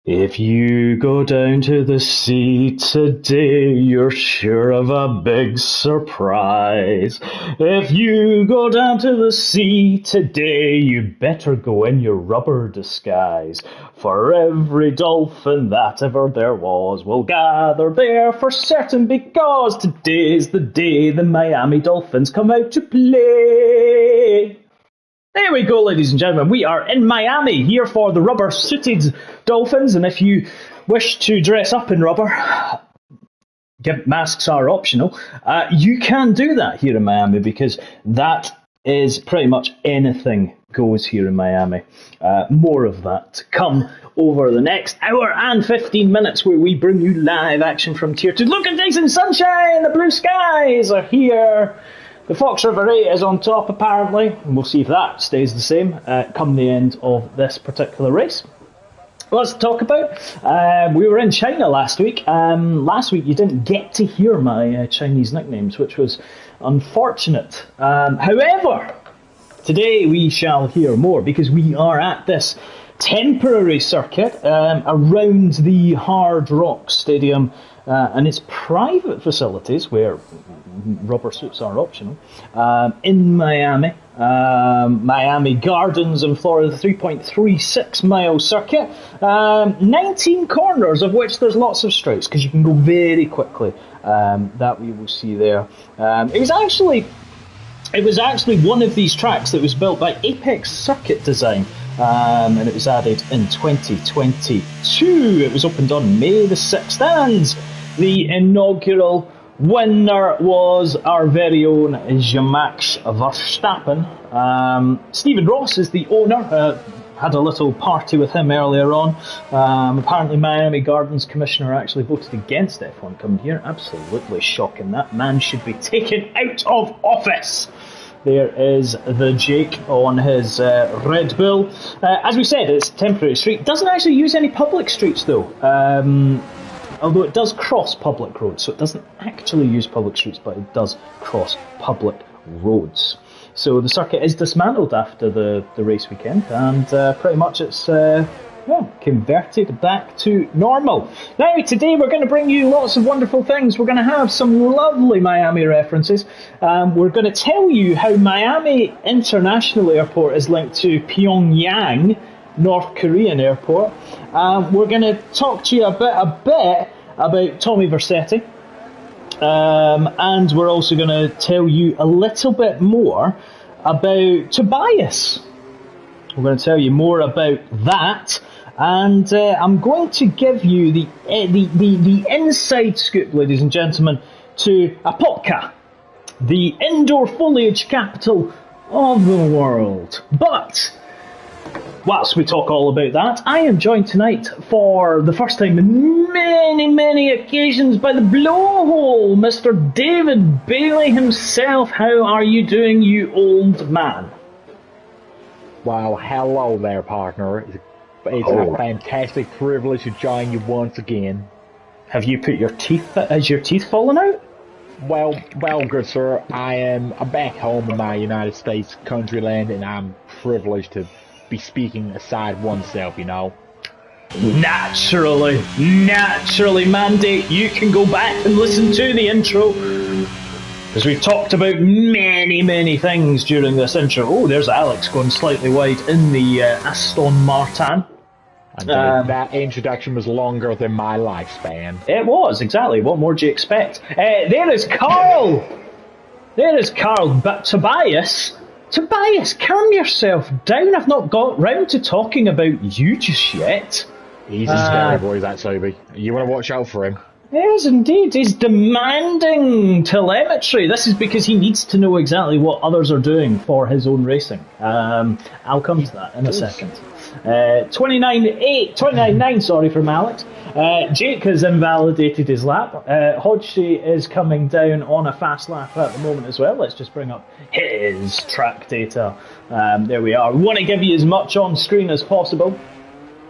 If you go down to the sea today, you're sure of a big surprise. If you go down to the sea today, you better go in your rubber disguise. For every dolphin that ever there was will gather there for certain, because today's the day the Miami Dolphins come out to play. There we go, ladies and gentlemen. We are in Miami here for the rubber-suited Dolphins, and if you wish to dress up in rubber, masks are optional, you can do that here in Miami, because that is pretty much anything goes here in Miami. More of that to come over the next hour and 15 minutes, where we bring you live action from Tier 2. Look at Jason Sunshine! The blue skies are here! The Fox River 8 is on top, apparently, and we'll see if that stays the same come the end of this particular race. Let's talk about. We were in China last week. Last week you didn't get to hear my Chinese nicknames, which was unfortunate. However, today we shall hear more, because we are at this temporary circuit around the Hard Rock Stadium and its private facilities, where rubber suits are optional, in Miami. Miami Gardens in Florida, 3.36 mile circuit, 19 corners, of which there's lots of straights, because you can go very quickly. That we will see there. It was actually one of these tracks that was built by Apex Circuit Design, and it was added in 2022. It was opened on May the 6th, and the inaugural winner was our very own Max Verstappen. Stephen Ross is the owner. Had a little party with him earlier on. Apparently Miami Gardens Commissioner actually voted against F1 coming here. Absolutely shocking. That man should be taken out of office. There is the Jake on his Red Bull. As we said, it's temporary street. Doesn't actually use any public streets though. Although it does cross public roads, so it doesn't actually use public streets, but it does cross public roads. So the circuit is dismantled after the race weekend, and pretty much it's converted back to normal. Now, today we're going to bring you lots of wonderful things. We're going to have some lovely Miami references. We're going to tell you how Miami International Airport is linked to Pyongyang, North Korean airport. We're going to talk to you a bit about Tommy Vercetti, and we're also going to tell you a little bit more about Tobias. We're going to tell you more about that, and I'm going to give you the inside scoop, ladies and gentlemen, to Apopka, the indoor foliage capital of the world. But whilst we talk all about that, I am joined tonight for the first time in many, many occasions by the blowhole, Mr. David Bailey himself. How are you doing, you old man? Well, hello there, partner. It's a fantastic privilege to join you once again. Have you put your teeth? Has your teeth fallen out? Well, good sir. I am back home in my United States countryland, and I'm privileged to be speaking aside oneself, you know. Naturally, Mandy, you can go back and listen to the intro, because we've talked about many things during this intro. Oh, there's Alex going slightly wide in the Aston Martin. And that introduction was longer than my lifespan. It was, exactly. What more do you expect? There is Carl! But Tobias, calm yourself down. I've not got round to talking about you just yet. He's a scary boy, that Sobe. You want to watch out for him. Yes, indeed. He's demanding telemetry. This is because he needs to know exactly what others are doing for his own racing. I'll come to that in a second. 29.9, sorry, from Alex. Jake has invalidated his lap. Hodgie is coming down on a fast lap at the moment as well. Let's just bring up his track data. There we are. We want to give you as much on screen as possible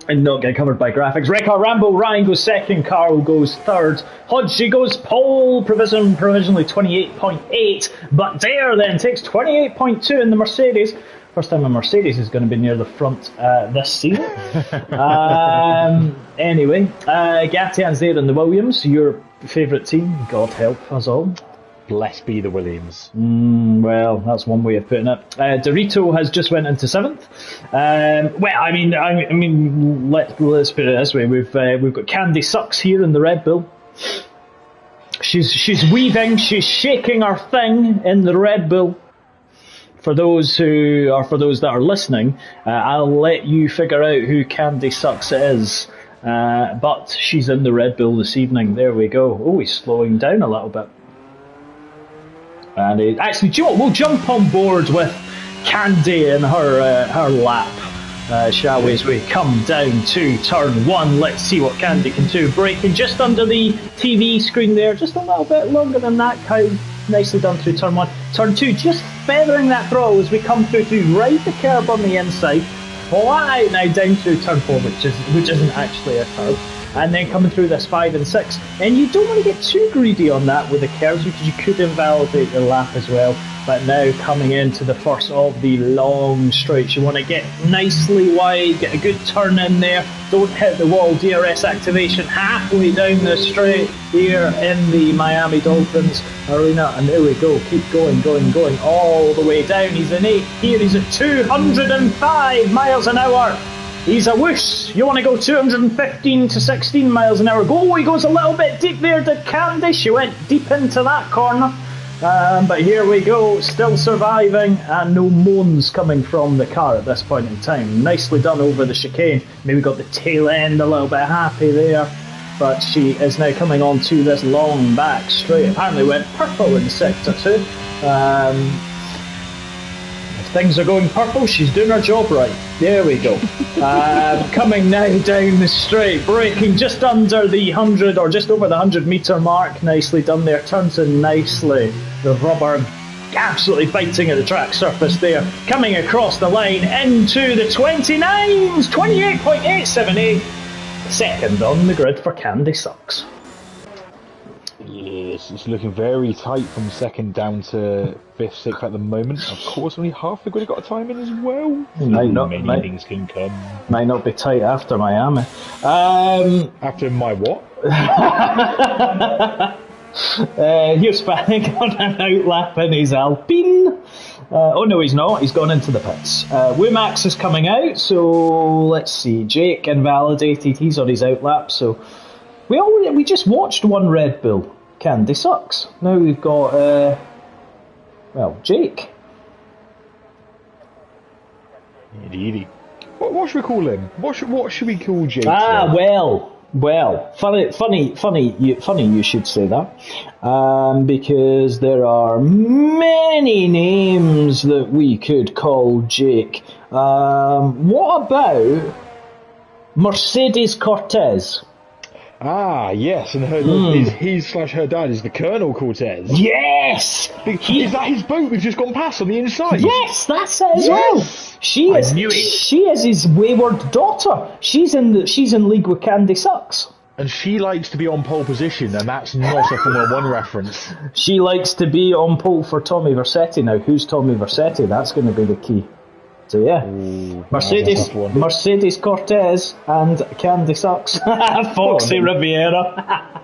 and not get covered by graphics. Rekha Rambo, Ryan goes second, Carl goes third, Hodgie goes pole, provisionally 28.8, but Dare then takes 28.2 in the Mercedes, First time a Mercedes is going to be near the front this season. Anyway, Gatian's there in the Williams, your favourite team. God help us all. Blessed be the Williams. Well, that's one way of putting it. Dorito has just went into 7th. Let's put it this way: we've got Candy Sucks here in the Red Bull. She's weaving, she's shaking her thing in the Red Bull. For those that are listening, I'll let you figure out who Candy Sucks is. But she's in the Red Bull this evening. There we go. Oh, he's slowing down a little bit. And actually, do you know what? We'll jump on board with Candy in her lap, shall we? As we come down to turn 1, let's see what Candy can do. Braking just under the TV screen there, just a little bit longer than that. How nicely done through turn 1. Turn 2, just feathering that throttle as we come through to ride the curb on the inside. Flat out now down through turn 4, which isn't actually a curb. And then coming through this 5 and 6. And you don't want to get too greedy on that with the curves because you could invalidate your lap as well. But now coming into the first of the long straights, you want to get nicely wide, get a good turn in there. Don't hit the wall. DRS activation halfway down the straight here in the Miami Dolphins Arena. And there we go. Keep going all the way down. He's in 8th. Here he's at 205 miles an hour. He's a whoosh. You want to go 215 to 16 miles an hour. He goes a little bit deep there, did Candy. She went deep into that corner. But here we go, still surviving, and no moans coming from the car at this point in time. Nicely done over the chicane. Maybe got the tail end a little bit happy there. But she is now coming on to this long back straight. Apparently went purple in sector 2. Things are going purple, she's doing her job right. There we go. Coming now down the straight, braking just under the 100 or just over the 100 metre mark. Nicely done there, turns in nicely. The rubber absolutely biting at the track surface there. Coming across the line into the 29s, 28.878. Second on the grid for Candy Sucks. Yes, it's looking very tight from second down to 5th, 6th at the moment. Of course, only half the grid have got a time in as well. Many things can come. Might not be tight after Miami. After my what? Here's Fanning on an outlap in his Alpine. Oh no, he's not. He's gone into the pits. Womax is coming out, so let's see. Jake invalidated. He's on his outlap, so we just watched one Red Bull. Candy Sucks. Now we've got Jake. Indeed. What should we call him? What should we call Jake? Well, funny you should say that, because there are many names that we could call Jake. What about Mercedes Cortez? Ah, yes, and his/her dad is the Colonel Cortez. Yes! Is that his boat we've just gone past on the inside? Yes, that's it as well. She is his wayward daughter. She's in league with Candy Sucks. And she likes to be on pole position, and that's not a Formula 1 reference. She likes to be on pole for Tommy Vercetti. Now, who's Tommy Vercetti? That's going to be the key. So yeah, Mercedes Cortez and Candy Sucks. Foxy Riviera.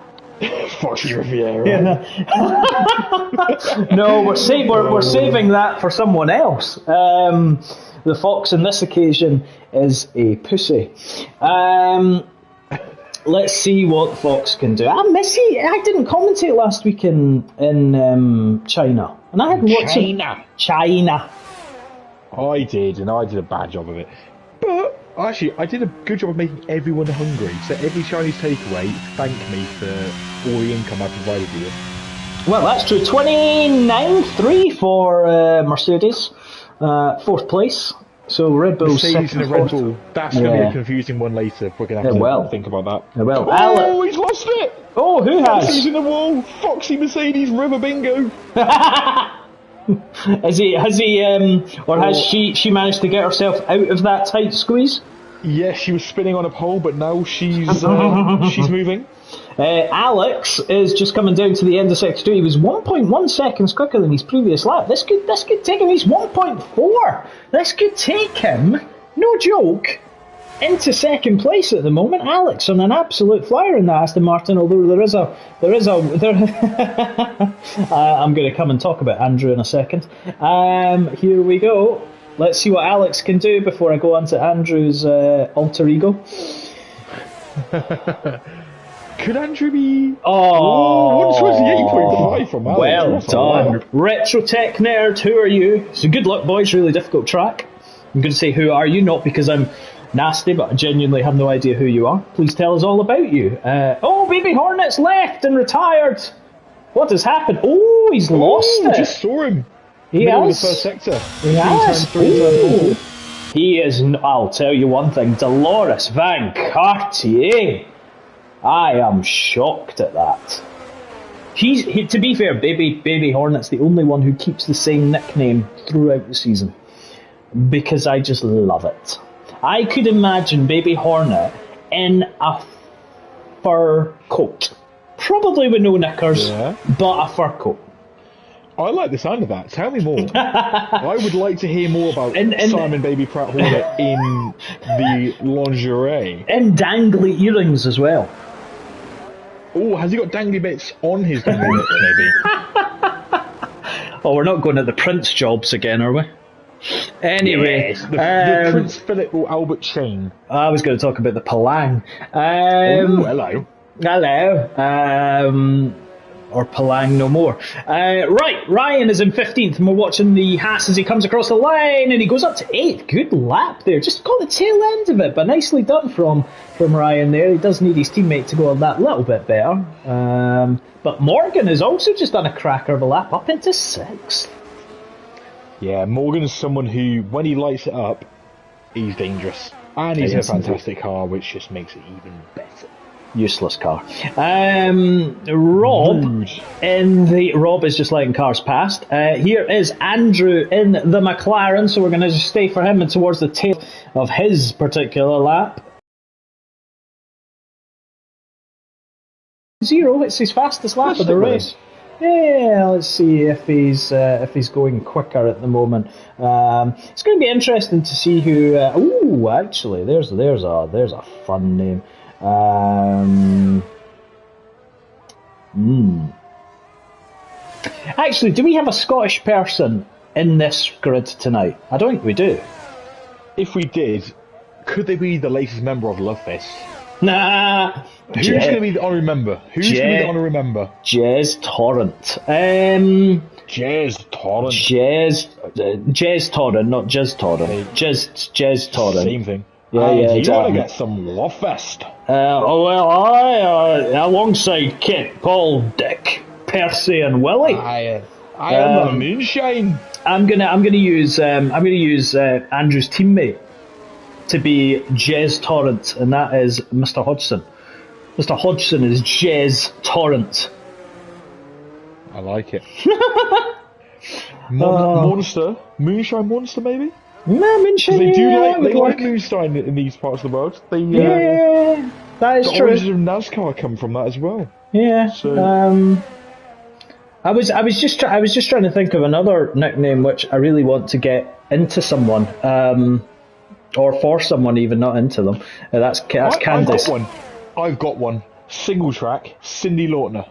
Foxy Riviera. Yeah. No, we're saving that for someone else. The Fox on this occasion is a pussy. Let's see what Fox can do. I didn't commentate last week in China, and I hadn't watched China. I did, and I did a bad job of it. But actually, I did a good job of making everyone hungry. So every Chinese takeaway thanked me for all the income I provided you with. Well, that's true. 29.3 for Mercedes, 4th place. So Red Bull second, and Red Bull. That's going to be a confusing one later. We're going to have to think about that. Oh, he's lost it! Oh, who has? Foxy's in the wall. Foxy Mercedes River Bingo. Has she managed to get herself out of that tight squeeze? Yes, she was spinning on a pole, but now she's moving. Alex is just coming down to the end of sector 2. He was 1.1 seconds quicker than his previous lap. This could take him. He's 1.4. This could take him, no joke, into second place at the moment. Alex on an absolute flyer in the Aston Martin. Although there is a. I'm going to come and talk about Andrew in a second. Here we go. Let's see what Alex can do before I go on to Andrew's alter ego. Could Andrew be... Oh, 128.5 from Alex. Well done. Retro Tech Nerd, who are you? So good luck, boys. Really difficult track. I'm going to say who are you, not because I'm nasty, but I genuinely have no idea who you are. Please tell us all about you. Baby Hornet's left and retired. What has happened? Oh, he's lost it. Just saw him. He Middle has. of the first sector. He has. Turn 4. He is, I'll tell you one thing, Dolores Van Cartier. I am shocked at that. To be fair, Baby Hornet's the only one who keeps the same nickname throughout the season. Because I just love it. I could imagine Baby Hornet in a fur coat. Probably with no knickers, but a fur coat. I like the sound of that. Tell me more. I would like to hear more about Simon Baby Pratt Hornet in the lingerie. And dangly earrings as well. Oh, has he got dangly bits on his dangly bits, maybe? Oh, we're not going at the Prince jobs again, are we? Anyway. Yes, the Prince Philip or Albert chain. I was going to talk about the Palang. Hello. Hello. Or Palang no more. Right, Ryan is in 15th, and we're watching the Haas as he comes across the line, and he goes up to 8th. Good lap there. Just got the tail end of it, but nicely done from Ryan there. He does need his teammate to go on that little bit better. But Morgan has also just done a cracker of a lap up into 6th. Yeah, Morgan is someone who, when he lights it up, he's dangerous. And he's in a fantastic car, which just makes it even better. Useless car. Rob Rob is just letting cars past. Here is Andrew in the McLaren, so we're going to just stay for him and towards the tail of his particular lap. 0, it's his fastest lap of the race. Yeah, let's see if he's going quicker at the moment. It's going to be interesting to see who. Actually, there's a fun name. Actually, do we have a Scottish person in this grid tonight? I don't think we do. If we did, could they be the latest member of Lovefest? Nah. Who's going to be the honorary member? Jez Torrent. Jez Torrent. Jez Torrent, not Jez Torrent. Jez Torrent. Same thing. Yeah, you exactly. want to get some Lovefest. Alongside Kit, Paul, Dick, Percy, and Willie. I am the moonshine. I'm gonna use Andrew's teammate to be Jez Torrent, and that is Mr. Hodgson. Mr. Hodgson is Jez Torrent. I like it. Monster, moonshine monster, maybe. No, moonshine. They do like moonshine in these parts of the world. That is true. The origins of NASCAR come from that as well. Yeah. So. I was just trying to think of another nickname which I really want to get into someone, or for someone even, not into them. That's Candice. I've got one. Single track, Cyndi Lauper.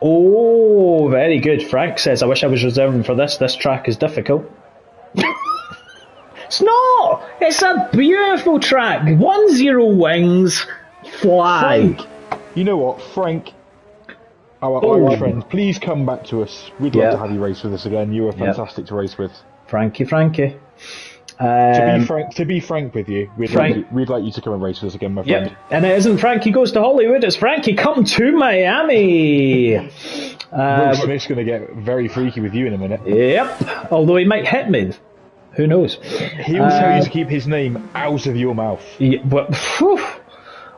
Oh, very good. Frank says, I wish I was reserving for this. This track is difficult. It's not! It's a beautiful track. 10 wings, fly. Frank, you know what, Frank, our Irish friend, please come back to us. We'd love to have you race with us again. You were fantastic to race with. Frankie. To be frank with you, we'd like you to come and race with us again, my friend. Yep. And it isn't Frankie goes to Hollywood, it's Frankie come to Miami. Will Smith's going to get very freaky with you in a minute. Yep. Although he might hit me. Who knows? He will tell you to keep his name out of your mouth. Yeah, but,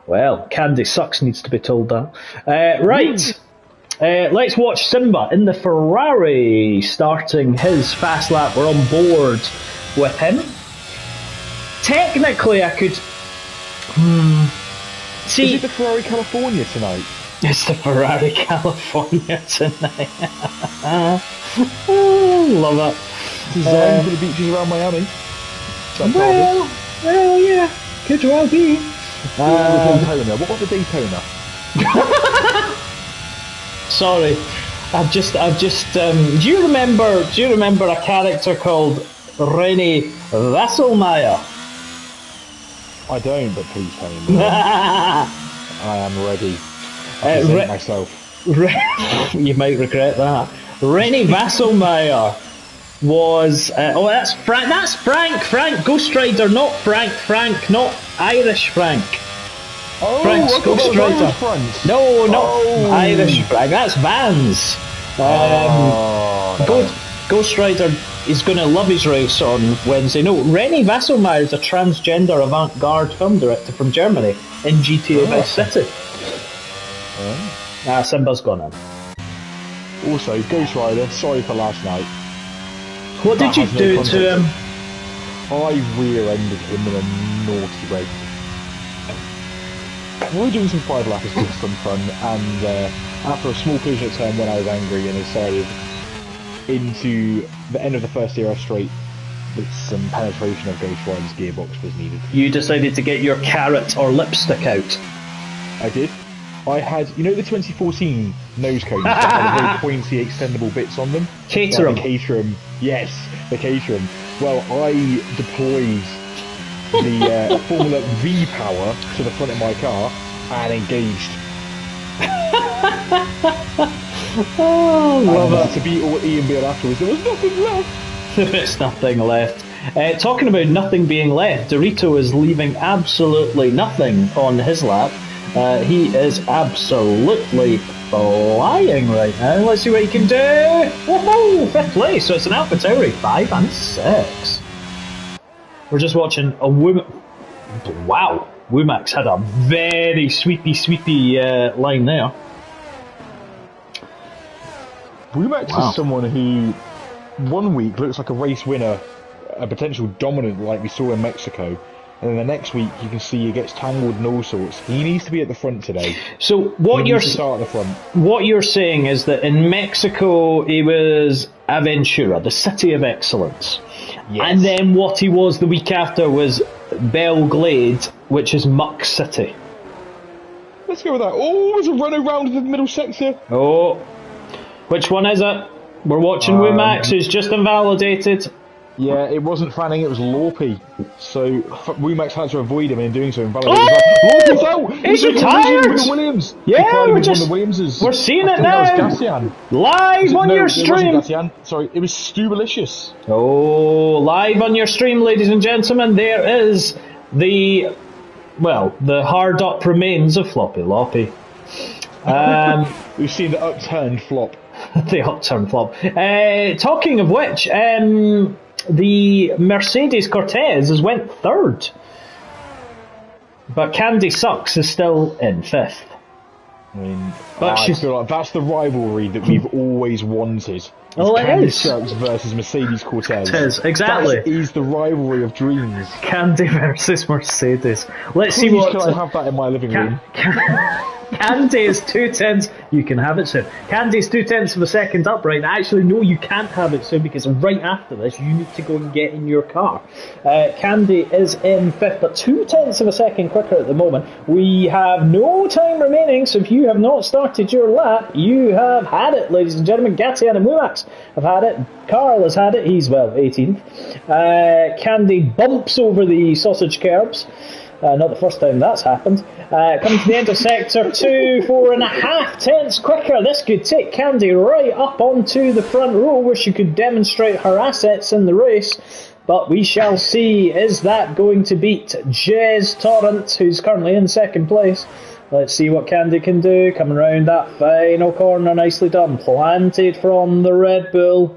well, Candy Sucks needs to be told that. Right. Let's watch Simba in the Ferrari starting his fast lap. We're on board with him. Technically, I could... See, Is it the Ferrari California tonight? it's the Ferrari California tonight. Oh, love it. Designed for the beaches around Miami. Well, yeah, could well be. The Daytona. What about the Daytona? Sorry, I've just. Do you remember a character called René Vasselmeyer? I don't, but please tell me more. I am ready. I present myself. You might regret that. René Vasselmeyer was that's Frank. That's Frank. Frank Ghost Rider, not Frank, not Irish Frank. Oh, Frank's Ghost Rider. No, not Irish Frank. That's Vans. Ghost Rider is going to love his race on Wednesday. No, René Vasselmeyer is a transgender avant-garde film director from Germany in GTA Vice City. Simba's gone in. Also, Ghost Rider, sorry for last night. What did you do to him? I rear-ended him in a naughty way. We were doing some 5 lappers with some fun, and after a small collision at turn when I was angry and decided into the end of the first DRS straight that some penetration of Ghost Rider's gearbox was needed. You decided to get your carrot or lipstick out. I did. I had, you know, the 2014 nose cones that had the very pointy extendable bits on them? Caterham. Like the Caterham. Yes, the Caterham. Well, I deployed the Formula V power to the front of my car and engaged. Oh, love it. To beat all E and Bill afterwards, there was nothing left. There's nothing left. Talking about nothing being left, Dorito is leaving absolutely nothing on his lap. He is absolutely flying right now. Let's see what he can do. Woohoo! 5th place, so it's an AlphaTauri 5 and 6. We're just watching a wow, Womack's had a very sweepy line there. Womack is someone who, one week looks like a race winner, a potential dominant like we saw in Mexico, and then the next week you can see he gets tangled in all sorts. He needs to be at the front today. So what you're saying is that in Mexico he was Aventura, the city of excellence. Yes. And then what he was the week after was Belglade, which is Muck City. Let's go with that. Oh, there's a run around the middle sector. Oh, which one is it? We're watching Womack, who's just invalidated. Yeah, it wasn't Fanning, it was Lorpy. So Womack had to avoid him, and in doing so invalidated. Lorpy's out! He's retired! With the Williams. Yeah, we're seeing it now. That was Gassian. Live on your stream. It wasn't Gassian. Sorry, it was Stubalicious. Oh, live on your stream, ladies and gentlemen. There is the hard up remains of Floppy Loppy. We've seen the upturned flop. The upturned flop. Talking of which, the Mercedes Cortez has went 3rd, but Candy Sucks is still in 5th. I mean, I feel like that's the rivalry that we've always wanted. Oh, it Candy is. Sucks versus Mercedes Cortez. It is, exactly. That is the rivalry of dreams. Candy versus Mercedes. Let's Please, see what. Can I have that in my living room? Candy is 2/10. You can have it soon. Candy is 2/10 of a second up right now. Actually, no, you can't have it soon because right after this, you need to go and get in your car. Candy is in 5th, but 2/10 of a second quicker at the moment. We have no time remaining, so if you have not started your lap, you have had it, ladies and gentlemen. Gatian and Mumax have had it. Carl has had it. He's, 18th. Candy bumps over the sausage curbs. Not the first time that's happened. Coming to the end of sector 2, 4.5 tenths quicker. This could take Candy right up onto the front row where she could demonstrate her assets in the race. But we shall see. Is that going to beat Jez Torrent, who's currently in 2nd place? Let's see what Candy can do. Coming round that final corner, nicely done. Planted from the Red Bull.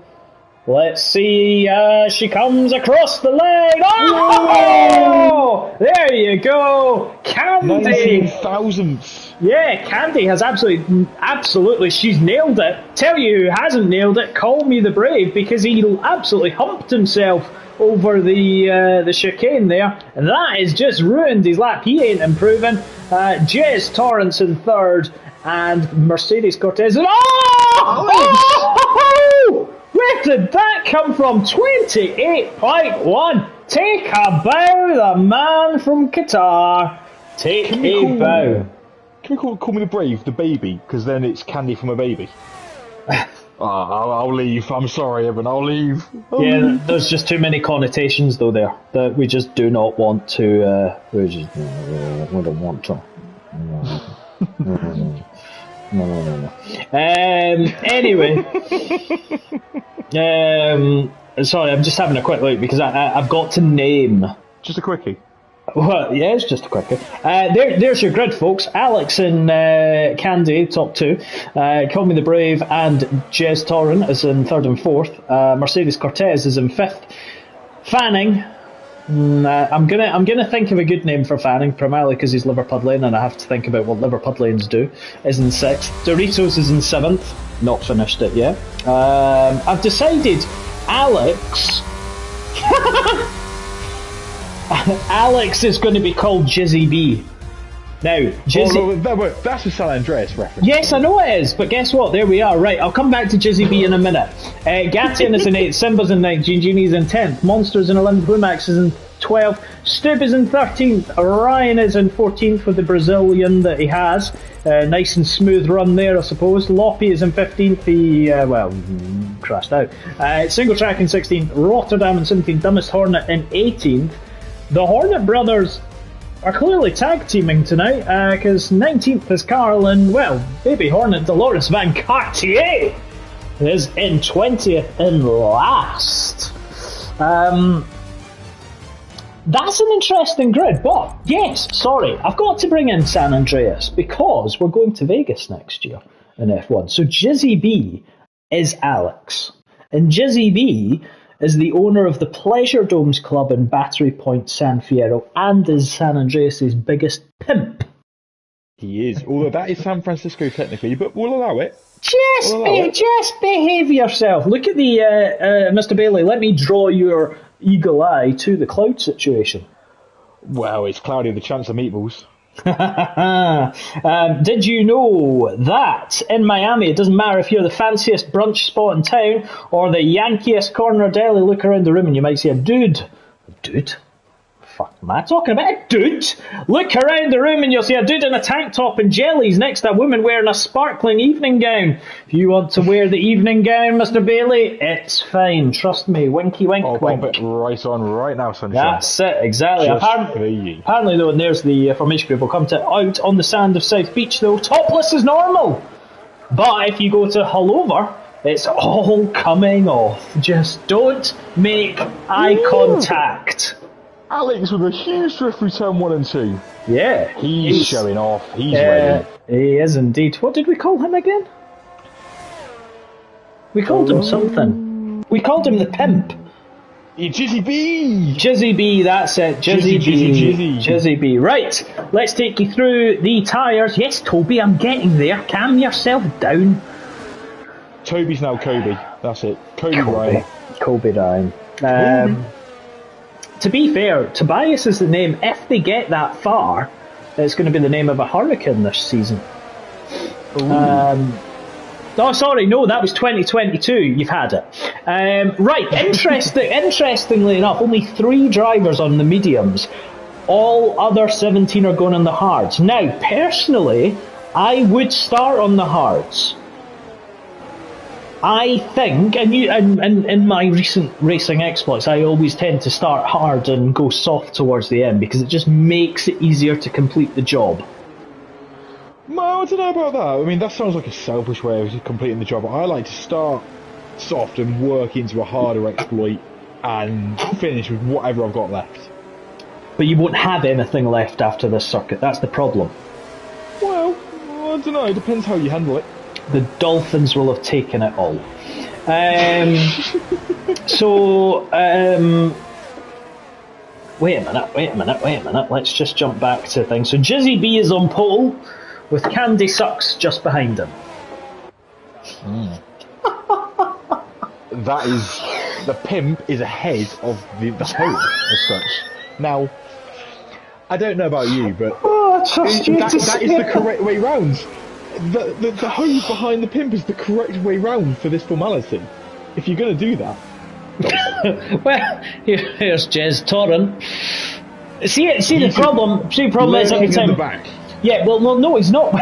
Let's see, she comes across the line. Oh! There you go! Candy! 19 thousandths. Yeah, Candy has absolutely, she's nailed it. Tell you who hasn't nailed it, Call Me the Brave, because he absolutely humped himself over the chicane there, and that has just ruined his lap. He ain't improving. Jez Torrance in third, and Mercedes Cortez. Oh! Where did that come from? 28.1. Take a bow, the man from Qatar. Take a bow. Can we call Me the Brave the baby? Because then it's Candy from a baby. I'll leave. I'm sorry, Evan. I'll leave. There's just too many connotations though there that we just do not want to. We don't want to. No. Anyway, sorry, I'm just having a quick look because I've got to name. Just a quickie. Well, yeah, it's just a quickie. There's your grid, folks. Alex and Candy, top two. Call Me the Brave and Jez Torrent is in third and fourth. Mercedes Cortez is in fifth. Fanning. I'm gonna think of a good name for Fanning, primarily because he's Liverpudlian and I have to think about what Liverpudlians do. Is in sixth. Doritos is in seventh. Not finished it yet. I've decided Alex. Alex is going to be called Jizzy B. Now, Jizzy... that's a San Andreas reference. Yes, I know it is, but guess what? There we are. Right, I'll come back to Jizzy B in a minute. Gatian is in 8th, Simba's in 9th, Gingini's in 10th, Monster's in 11th, Blumax is in 12th, Stub is in 13th, Ryan is in 14th with the Brazilian that he has. Nice and smooth run there, I suppose. Loppy is in 15th, he, crashed out. Single Track in 16th, Rotterdam in 17th, Dumbest Hornet in 18th. The Hornet brothers are clearly tag teaming tonight because 19th is Carl and, well, baby Hornet Dolores Van Cartier is in 20th and last. That's an interesting grid, but yes, sorry, I've got to bring in San Andreas because we're going to Vegas next year in F1. So Jizzy B is Alex, and Jizzy B is the owner of the Pleasure Domes Club in Battery Point, San Fierro, and is San Andreas' biggest pimp. He is, although that is San Francisco technically, but we'll allow it. Just behave yourself. Look at the, Mr. Bailey, let me draw your eagle eye to the cloud situation. Well, it's cloudy, the chance of meatballs. Did you know that in Miami it doesn't matter if you're the fanciest brunch spot in town or the yankiest corner deli? Look around the room and you might see a dude. Fuck am I talking about? A dude? Look around the room and you'll see a dude in a tank top and jellies next to a woman wearing a sparkling evening gown. If you want to wear the evening gown, Mr. Bailey, it's fine. Trust me. Winky wink wink. I'll pop it right on right now, sunshine. That's it, exactly. Apparently though, and there's the formation group will come to out on the sand of South Beach though. Topless is normal. But if you go to Hullover, it's all coming off. Just don't make eye contact. Alex with a huge drift through turn 1 and 2. Yeah. He's showing off. He's ready. He is indeed. What did we call him again? We called him something. We called him the pimp. Jizzy B! Jizzy B, that's it. Jizzy B. Right, let's take you through the tyres. Yes, Toby, I'm getting there. Calm yourself down. Toby's now Kobe. That's it. Kobe Ryan. Kobe Ryan. To be fair, Tobias is the name. If they get that far, it's going to be the name of a hurricane this season. Oh, sorry, no, that was 2022. You've had it. Right, interestingly enough, only 3 drivers on the mediums. All other 17 are going on the hards. Now, personally, I would start on the hards. I think, and in my recent racing exploits, I always tend to start hard and go soft towards the end because it just makes it easier to complete the job. Well, I don't know about that. I mean, that sounds like a selfish way of completing the job. I like to start soft and work into a harder exploit and finish with whatever I've got left. But you won't have anything left after this circuit. That's the problem. Well, I don't know. It depends how you handle it. The Dolphins will have taken it all. Wait a minute. Let's just jump back to things. So Jizzy B is on pole with Candy Sucks just behind him. That is, the pimp is ahead of the hoe as such. Now, I don't know about you, but I trust you that is the correct way round. The hoe behind the pimp is the correct way round for this formality. If you're going to do that. Well, here's Jez Torrent. See the problem is every time. In the back. Yeah, well, no, he's not.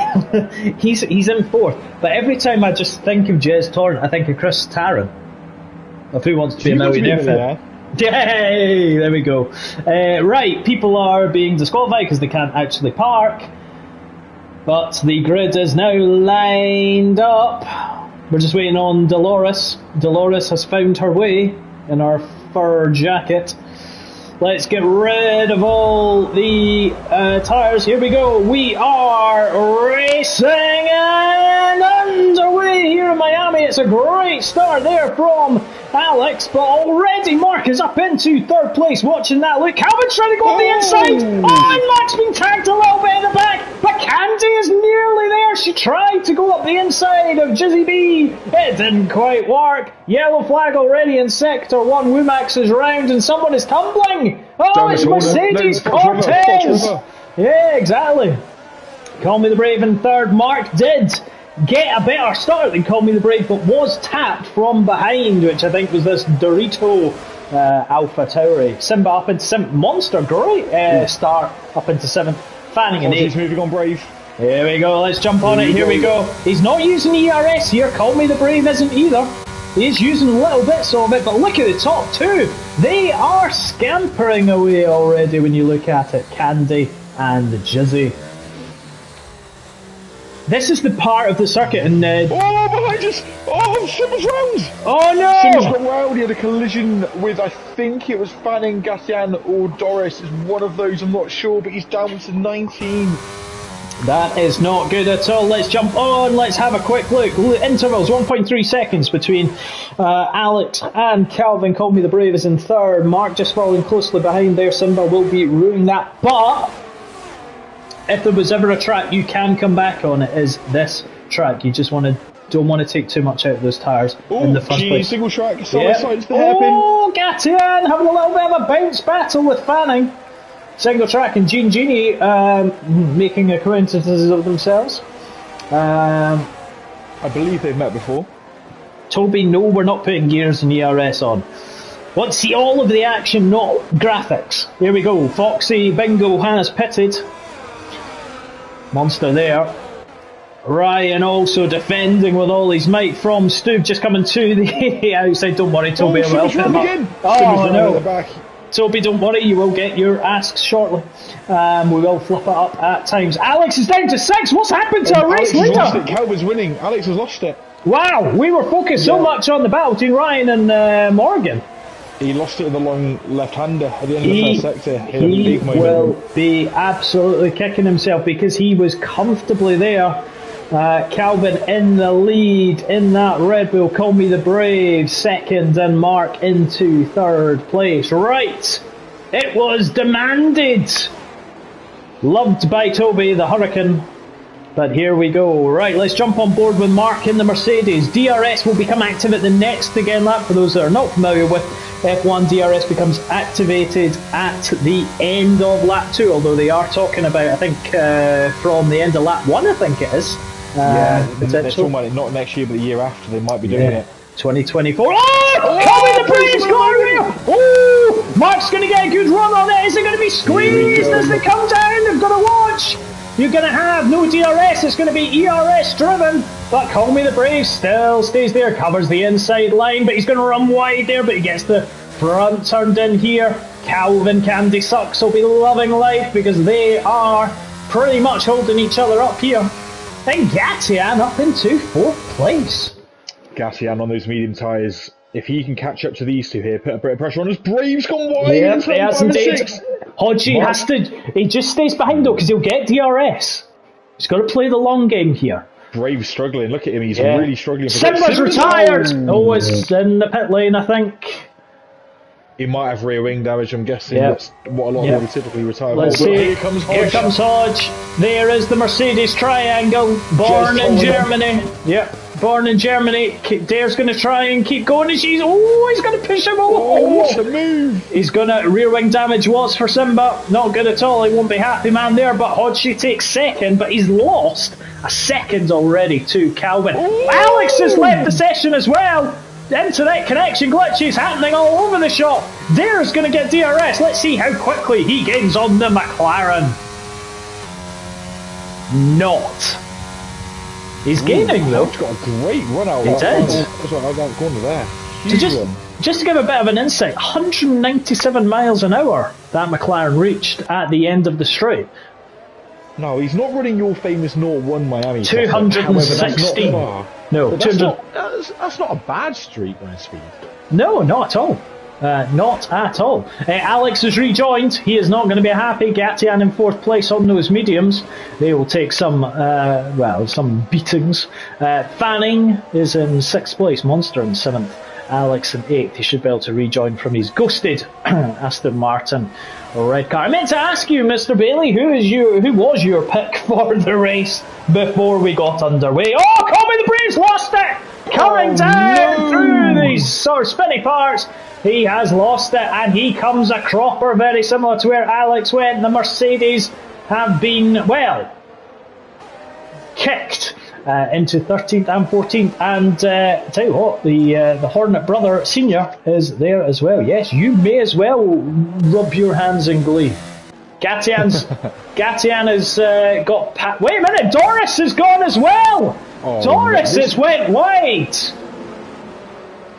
he's in fourth. But every time I just think of Jez Torrent, I think of Chris Tarrant. Of Who Wants to Be a Millionaire. Yay! There we go. Right, people are being disqualified because they can't actually park. But the grid is now lined up. We're just waiting on Dolores. Dolores has found her way in her fur jacket. Let's get rid of all the tyres. Here we go. We are racing and underway here in Miami. It's a great start there from Alex, but already Mark is up into third place. Watching that. Look, Calvin's trying to go on the inside. Oh, and Mark's been tagged a little bit in the back, but Candy is nearly there. She tried to go up the inside of Jizzy B. It didn't quite work. Yellow flag already in sector 1. Womax is round and someone is tumbling. Oh, it's Mercedes Cortez. Yeah, exactly. Call Me the Brave in third. Mark did get a better start than Call Me the Brave, but was tapped from behind, which I think was this Dorito Alpha Tauri. Simba up into 7th. Monster, great start up into 7th. Fanning in 8th. Moving on Brave. Here we go, let's jump on it. Here we go. He's not using ERS here. Call Me the Brave isn't either. He is using little bits of it, but look at the top two. They are scampering away already when you look at it. Candy and Jizzy. This is the part of the circuit and oh, behind us! Oh, Simba's round! Oh no! Simba's got round. He had a collision with, I think it was Fanning, Gassian or Doris. It's one of those, I'm not sure, but he's down to 19. That is not good at all. Let's jump on. Let's have a quick look. Intervals 1.3 seconds between Alex and Calvin. Call Me the Brave is in third. Mark just following closely behind there. Simba will be ruining that. But if there was ever a track you can come back on, it is this track. You just don't want to take too much out of those tyres in the first place. Single track. Yep. Oh, Gatian having a little bit of a bounce battle with Fanning. Single track and Genie making acquaintances of themselves. I believe they've met before. Toby, no, we're not putting gears and ERS on. Want to see all of the action, not graphics. Here we go. Foxy Bingo has pitted. Monster there. Ryan also defending with all his might from Stu, just coming to the outside. Don't worry, Toby. Oh, again. Oh no. Toby, don't worry, you will get your asks shortly. We will flip it up at times. Alex is down to 6. What's happened to our race leader? Calvin's winning. Alex has lost it. Wow, we were focused so much on the battle between Ryan and Morgan. He lost it in the long left-hander at the end of the first sector. He will be absolutely kicking himself because he was comfortably there. Calvin in the lead in that Red Bull. Call Me the Brave second and Mark into third place. Right, it was demanded. Loved by Toby the Hurricane. But here we go. Right, let's jump on board with Mark in the Mercedes. DRS will become active at the next again lap. For those that are not familiar with F1, DRS becomes activated at the end of lap 2, although they are talking about, I think, from the end of lap 1, I think it is. They're talking about it not next year, but the year after. They might be doing it. 2024. Oh! Call Me the Brave scoring! Oh! Mark's going to get a good run on it. Is it going to be squeezed as they come down? They've got to watch. You're going to have no DRS. It's going to be ERS driven. But Call Me the Brave still stays there. Covers the inside line, but he's going to run wide there. But he gets the front turned in here. Calvin Candy Sucks will be loving life because they are pretty much holding each other up here. And Gatian up into 4th place. Gatian on those medium tyres. If he can catch up to these two here, put a bit of pressure on us. Brave's gone wide. Yep, he has indeed. Hodgie has to. He just stays behind though because he'll get DRS. He's got to play the long game here. Brave's struggling. Look at him. He's really struggling. Simba's retired. Oh, it's in the pit lane, I think. He might have rear wing damage, I'm guessing. Yep. That's what a lot of Yep. people typically retire. Let's But see. here comes Hodge. Here comes Hodge. There is the Mercedes Triangle, born in Germany. Yep, born in Germany. Dare's going to try and keep going, and he's going to push him. Oh, what a move! He's going to rear wing damage. What's for Simba? Not good at all. He won't be happy, man. There, but Hodge takes second, but he's lost a second already to Calvin. Ooh. Alex has left the session as well. Internet connection glitches happening all over the shop. Dare's going to get DRS. Let's see how quickly he gains on the McLaren. Not. He's gaining though. He's got a great run out. He did. That's right, that corner there. So just to give a bit of an insight, 197 miles an hour that McLaren reached at the end of the straight. No, he's not running your famous 0-1 Miami. 216. No, that's not a bad streak by speed. No, not at all. Not at all. Alex has rejoined. He is not going to be happy. Gatian in 4th place on those mediums. They will take some beatings. Fanning is in 6th place. Monster in 7th. Alex in 8th. He should be able to rejoin from his ghosted Aston Martin red car. I meant to ask you, Mr. Bailey, who was your pick for the race before we got underway? Oh, Colby the Braves lost it! Coming down through these sort of spinny parts. He has lost it, and he comes a cropper, very similar to where Alex went. The Mercedes have been, well, kicked into 13th and 14th. And tell you what, the Hornet brother senior is there as well. Yes, you may as well rub your hands in glee. Gatian has got... Wait a minute, Doris has gone as well! Oh, Doris has went wide!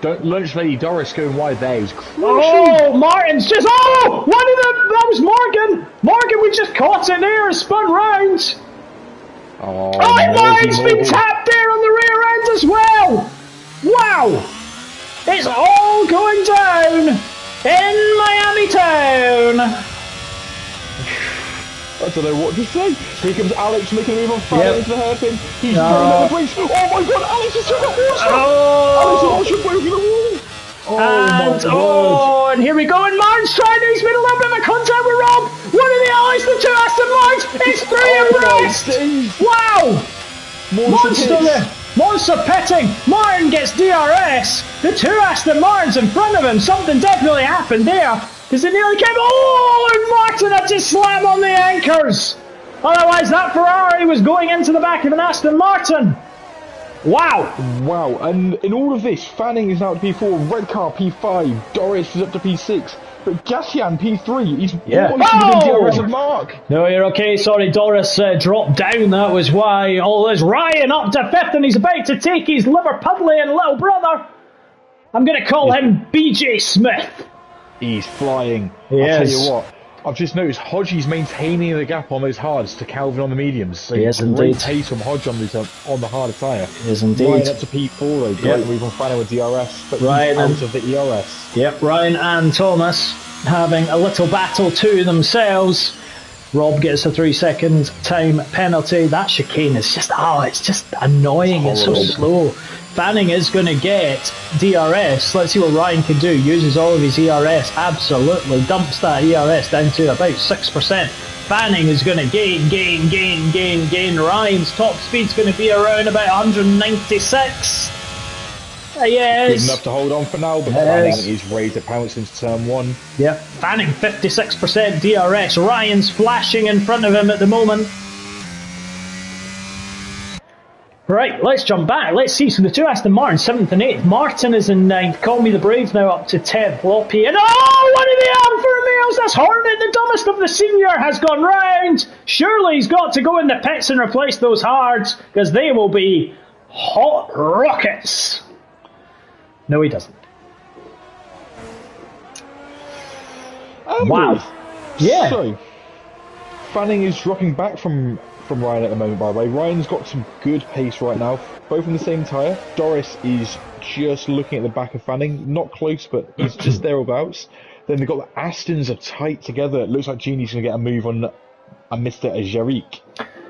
Lunch lady Doris going wide there was crucial. Oh, Martin's just... Oh! One of them! That was Morgan! Morgan, we just caught it there and spun round! Oh, Martin's been tapped there on the rear end as well! Wow! It's all going down in Miami Town! I don't know what to say. Here comes Alex making a move on fire into the hairpin. He's throwing the brakes. Oh my god, Alex has took a horse! Alex has also broken the wall! And here we go, and Martin's trying to, he's made a little bit of a contact with Rob! One of the allies, the two Aston Martins, it's 3 abreast! Wow! Monster there! Monster pitting! Martin gets DRS! The two Aston Martins in front of him, something definitely happened there! Because it nearly came... Oh, and Martin had to slam on the anchors! Otherwise, that Ferrari was going into the back of an Aston Martin! Wow! Wow, and in all of this, Fanning is now at P4, Red Car P5, Doris is up to P6, but Gatian P3, he's almost within DRS of Mark! No, you're okay, sorry, Doris dropped down, that was why. All this. Ryan up to 5th, and he's about to take his Liverpudlian little brother. I'm going to call him BJ Smith. He's flying. Yes. I'll tell you what, I've just noticed Hodgie's maintaining the gap on those hards to Calvin on the mediums. So yes, great indeed. pace from Hodge on the harder tyre. Yes, indeed. Ryan up to P4 though, great move on Fanning with DRS, but Ryan out of the ERS. Yep, Ryan and Thomas having a little battle to themselves. Rob gets a 3-second time penalty. That chicane is just, it's just annoying. It's so slow. Fanning is going to get DRS. Let's see what Ryan can do. Uses all of his ERS. Absolutely dumps that ERS down to about 6%. Fanning is going to gain. Ryan's top speed's going to be around about 196. Yes. Good enough to hold on for now, but Fanning is ready to pounce into turn 1. Yep. Fanning 56% DRS. Ryan's flashing in front of him at the moment. Right, let's jump back. Let's see. So the two Aston Martin, 7th and 8th. Martin is in 9th. Call Me the Brave now up to 10th. Loppy and one of the Alfa Romeos. That's Hornet, the dumbest of the senior, has gone round. Surely he's got to go in the pits and replace those hards because they will be hot rockets. No, he doesn't. Wow. Yeah. So, Fanning is dropping back from Ryan at the moment, by the way. Ryan's got some good pace right now, both in the same tyre. Doris is just looking at the back of Fanning, not close, but he's just thereabouts. Then they've got the Astons are tight together. It looks like Genie's going to get a move on Mr. Jaric.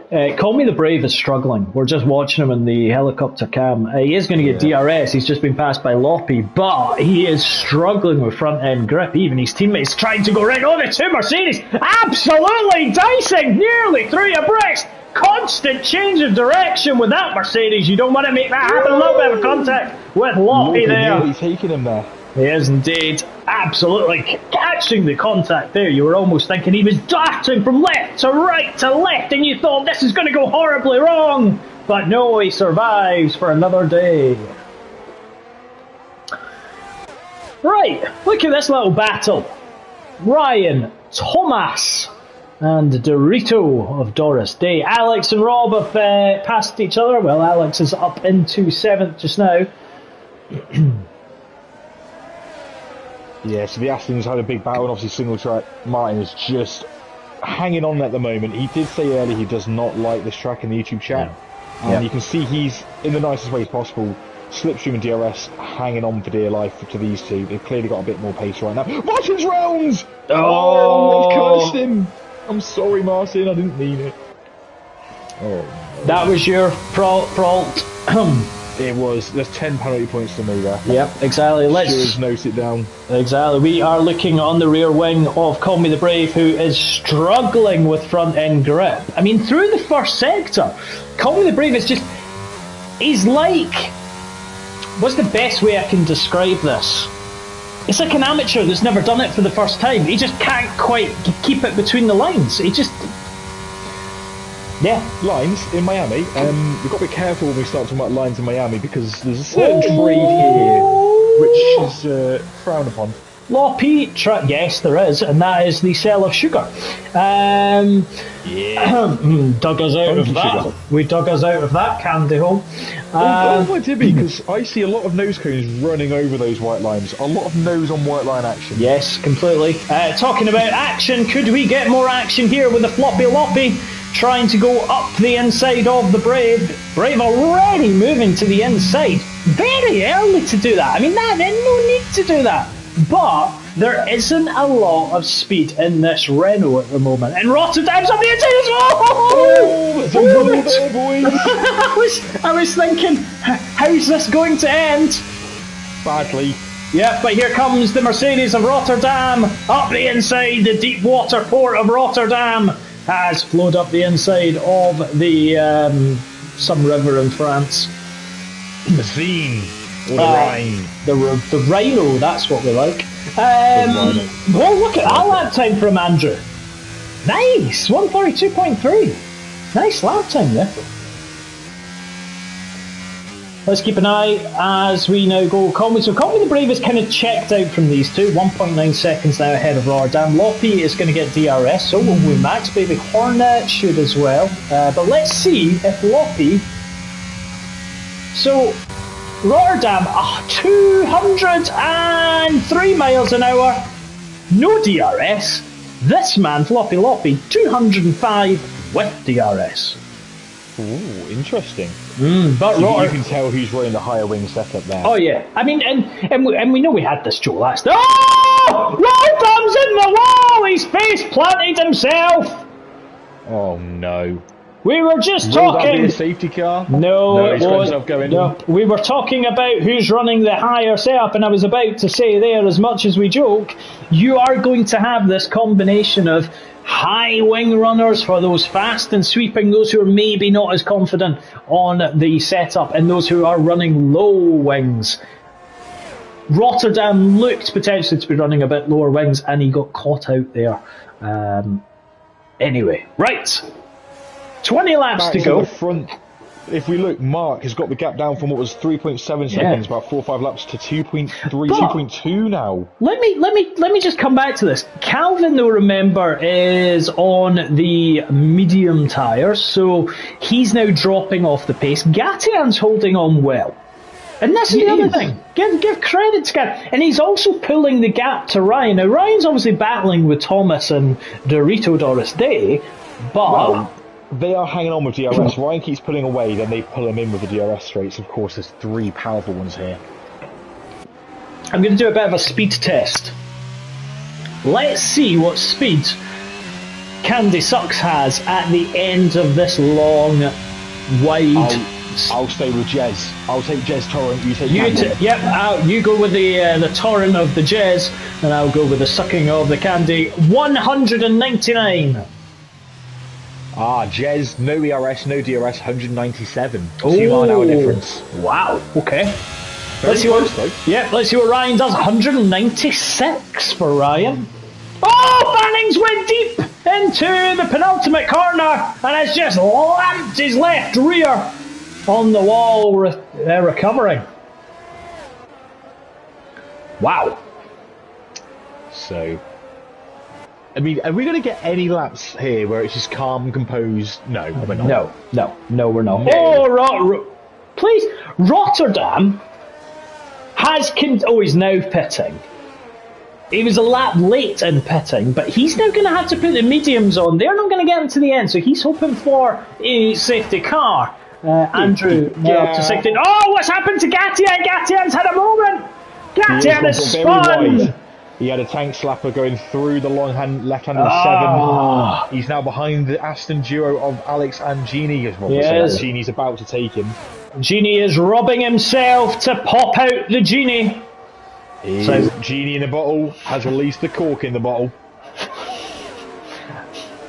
Call Me the Brave is struggling. We're just watching him in the helicopter cam. He is going to get DRS. He's just been passed by Loppy, but he is struggling with front end grip. Even his teammates trying to go right on the two Mercedes. Absolutely dicing, nearly 3 abreast. Constant change of direction with that Mercedes. You don't want to make that happen. A little bit of contact with Loppy there. He's taking him there. He is indeed. Absolutely catching the contact there. You were almost thinking he was darting from left to right to left, and you thought this is going to go horribly wrong. But no, he survives for another day. Right, look at this little battle. Ryan, Thomas, and Dorito of Doris Day. Alex and Rob have passed each other. Well, Alex is up into 7th just now. Yeah, so the Astons had a big battle, and obviously single track. Martin is just hanging on at the moment. He did say earlier he does not like this track in the YouTube chat. Yeah. And you can see he's, in the nicest ways possible, Slipstream and DRS hanging on for dear life to these two. They've clearly got a bit more pace right now. Martin's rounds! Oh, I've cursed him! I'm sorry, Martin, I didn't mean it. Oh, that was your fault. It was. There's 10 penalty points to me there. Yep, exactly. Let's just note it down. Exactly. We are looking on the rear wing of Call Me the Brave, who is struggling with front end grip. I mean, through the first sector, Call Me the Brave is just. He's like. What's the best way I can describe this? It's like an amateur that's never done it for the first time. He just can't quite keep it between the lines. He just. Yeah. Lines in Miami. We've got to be careful when we start talking about lines in Miami, because there's a certain trade here which is frowned upon. Loppy, yes, there is, and that is the sale of sugar. Yeah. Dug us out of that. Sugar. We dug us out of that candy hole. Oh, Dibby, because I see a lot of nose cones running over those white lines. A lot of nose on white line action. Yes, completely. Talking about action, could we get more action here with the floppy Loppy trying to go up the inside of the Brave? Brave already moving to the inside. Very early to do that. I mean, there's no need to do that. But there isn't a lot of speed in this Renault at the moment. And Rotterdam's on the inside as well! Oh, boys. I was thinking, how's this going to end? Badly. Yeah, but here comes the Mercedes of Rotterdam up the inside. The deep water port of Rotterdam has flowed up the inside of the some river in France. The Seine. Or the Rhine. The Rhino, that's what we like. Oh, look at that lap time from Andrew. Nice, 142.3. Nice lap time there. Let's keep an eye as we now go Conway. So Conway the Brave is kind of checked out from these two. 1.9 seconds now ahead of Rotterdam. Loppy is going to get DRS, so will we. Max Baby Hornet should as well. But let's see if Loppy... So... Rotterdam, 203 miles an hour, no DRS. This man, Floppy Loppy, 205 with DRS. Ooh, interesting. But so you can tell who's running the higher wing setup there. Oh yeah, I mean, and we know we had this Joe last. Oh! Rotterdam's in the wall. He's face planted himself. Oh no. We were just Will talking. That be a safety car? No, it won't. No, we were talking about who's running the higher setup, and I was about to say there, as much as we joke, you are going to have this combination of high wing runners for those fast and sweeping, those who are maybe not as confident on the setup, and those who are running low wings. Rotterdam looked potentially to be running a bit lower wings, and he got caught out there. Anyway, right. 20 laps back to go. The front. If we look, Mark has got the gap down from what was 3.7 seconds, about 4 or 5 laps, to 2.3, 2.2 now. Let me just come back to this. Calvin, though, remember, is on the medium tyres, so he's now dropping off the pace. Gatian's holding on well. And that's the other thing. Give credit to Gatian. And he's also pulling the gap to Ryan. Now, Ryan's obviously battling with Thomas and Dorito Doris Day, but... Well, they are hanging on with DRS. Ryan keeps pulling away, then they pull him in with the DRS straights. Of course, there's 3 powerful ones here. I'm going to do a bit of a speed test. Let's see what speed Candy Sucks has at the end of this long, wide... I'll stay with Jez. I'll take Jez Torrent, you take Candy. Yep, you go with the torrent of the Jez, and I'll go with the sucking of the Candy. 199. Jez, no ERS, no DRS, 197. 2 mile an hour difference. Wow, okay. Let's see what Ryan does. 196 for Ryan. Oh, Fannings went deep into the penultimate corner and has just lamped his left rear on the wall, recovering. Wow. So, I mean, are we going to get any laps here where it's just calm, composed? No, we're not. No, we're not. No. Please, Rotterdam has... he's now pitting. He was a lap late in pitting, but he's now going to have to put the mediums on. They're not going to get him to the end, so he's hoping for a safety car. Andrew up to 16. Oh, what's happened to Gatien? Gatien's had a moment. Gatien has spun. He had a tank slapper going through the left-handed 7. He's now behind the Aston duo of Alex and Genie. Yes. Genie's about to take him. Genie is robbing himself to pop out the Genie. Genie in a bottle has released the cork in the bottle.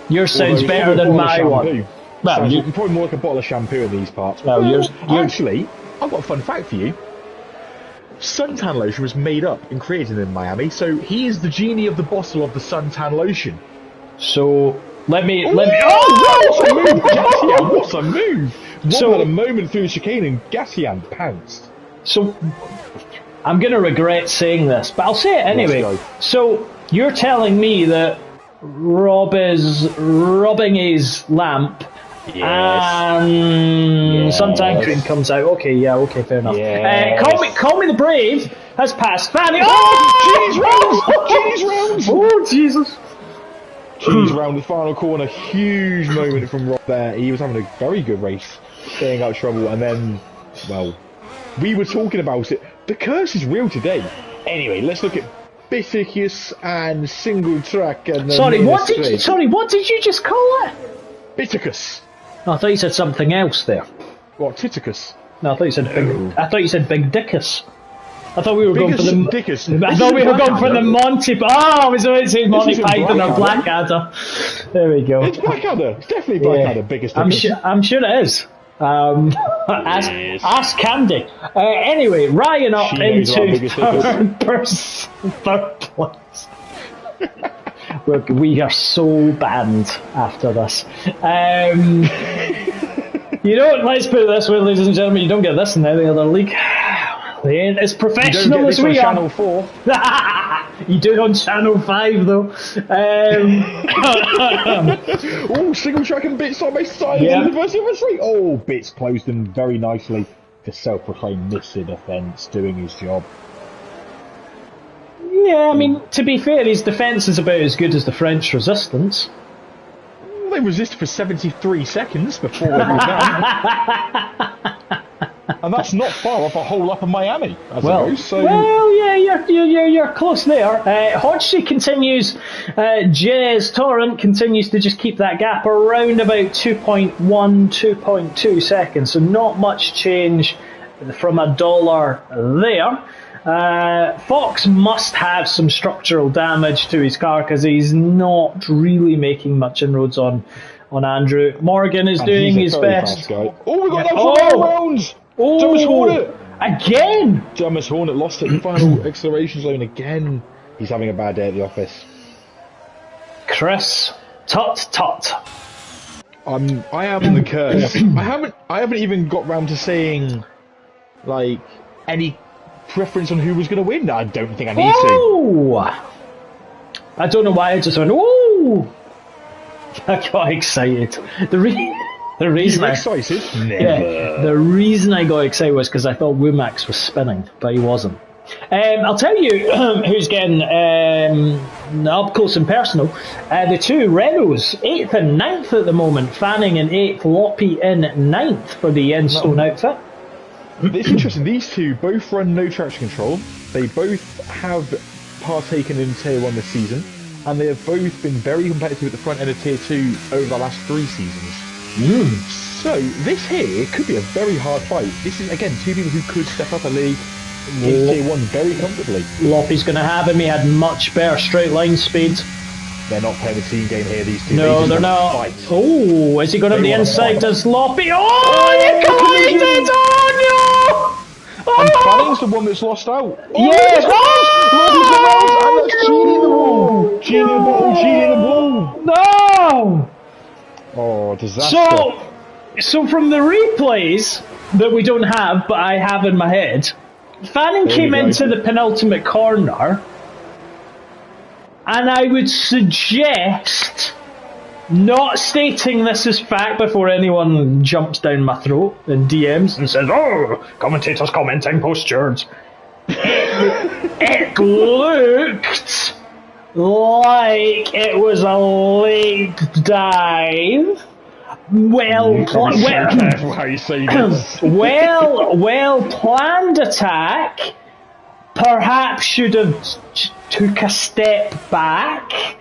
Yours sounds better than my one. Well, probably more like a bottle of shampoo in these parts. Actually, I've got a fun fact for you. Suntan lotion was made up and created in Miami, so he is the Genie of the bottle of the suntan lotion. So let me. What a move! What a moment through the chicane and Gatien pounced. So I'm going to regret saying this, but I'll say it anyway. So you're telling me that Rob is rubbing his lamp. And suntan cream comes out. Okay, fair enough. Call me the Brave has passed Fanny. Genie's round! Oh, Jesus. Genie's round the final corner. Huge moment from Rob there. He was having a very good race, staying out of trouble, and then, well, we were talking about it. The curse is real today. Anyway, let's look at Biticus and Single Track. And Sorry, what did you just call it? Biticus. No, I thought you said something else there. What, Titicus? No, I thought you said big. I thought you said Big Dickus. I thought we were going for the. Dickus. I thought we were going for the Monty. I was going to say Monty Python or Blackadder. There we go. It's Blackadder. It's definitely Blackadder. Biggest. I'm sure it is. Ask Candy. Anyway, Ryan up into third place. We are so banned after this. Let's put it this way, ladies and gentlemen, you don't get this in any other league. They ain't as professional as we are. Channel 4. You do on Channel 5 though. Single track and Bits side by side in the University of MRC. Bits closed them very nicely. The self-proclaimed Mr. Defence doing his job. Yeah, I mean, to be fair, his defence is about as good as the French resistance. They resisted for 73 seconds before they moved down. And that's not far off a whole lap of Miami, Well, you're close there. Hodgsey continues, Jez Torrent continues to just keep that gap around about 2.1, 2.2 seconds, so not much change from $1 there. Fox must have some structural damage to his car because he's not really making much inroads on Andrew. Morgan is doing his best. We got that for rounds! Thomas Hornet! Again! Thomas Hornet lost it in the final acceleration zone again. He's having a bad day at the office. Chris, tut. I am the curse. I haven't even got round to saying like any preference on who was going to win. I don't think I need to. I don't know why I just went, ooh! I got excited. The reason the reason I got excited was because I thought Womax was spinning, but he wasn't. I'll tell you who's getting up close and personal. The two Renaults, 8th and 9th at the moment. Fanning in 8th, Loppy in 9th for the Enstone outfit. It's interesting, these two both run no traction control. They both have partaken in Tier 1 this season. and they have both been very competitive at the front end of Tier 2 over the last 3 seasons. So this here could be a very hard fight. This is, again, two people who could step up a league in Tier 1 very comfortably. Loppy's going to have him. He had much better straight line speed. They're not playing a team game here, these two. No, they're not. Oh, is he going up the inside? Does Loppy? Oh, he collided! Oh, no! And Fanning's the one that's lost out. Yes! Oh, and that's Genie in the wall! Genie in the ball! Genie in the wall! No! Oh, disaster. So from the replays that we don't have, but I have in my head, Fanning came into the penultimate corner, and I would suggest not stating this as fact before anyone jumps down my throat and DMs and says, "Oh, commentators commenting post-George." It looked like it was a late dive. Well planned attack. Perhaps should have took a step back.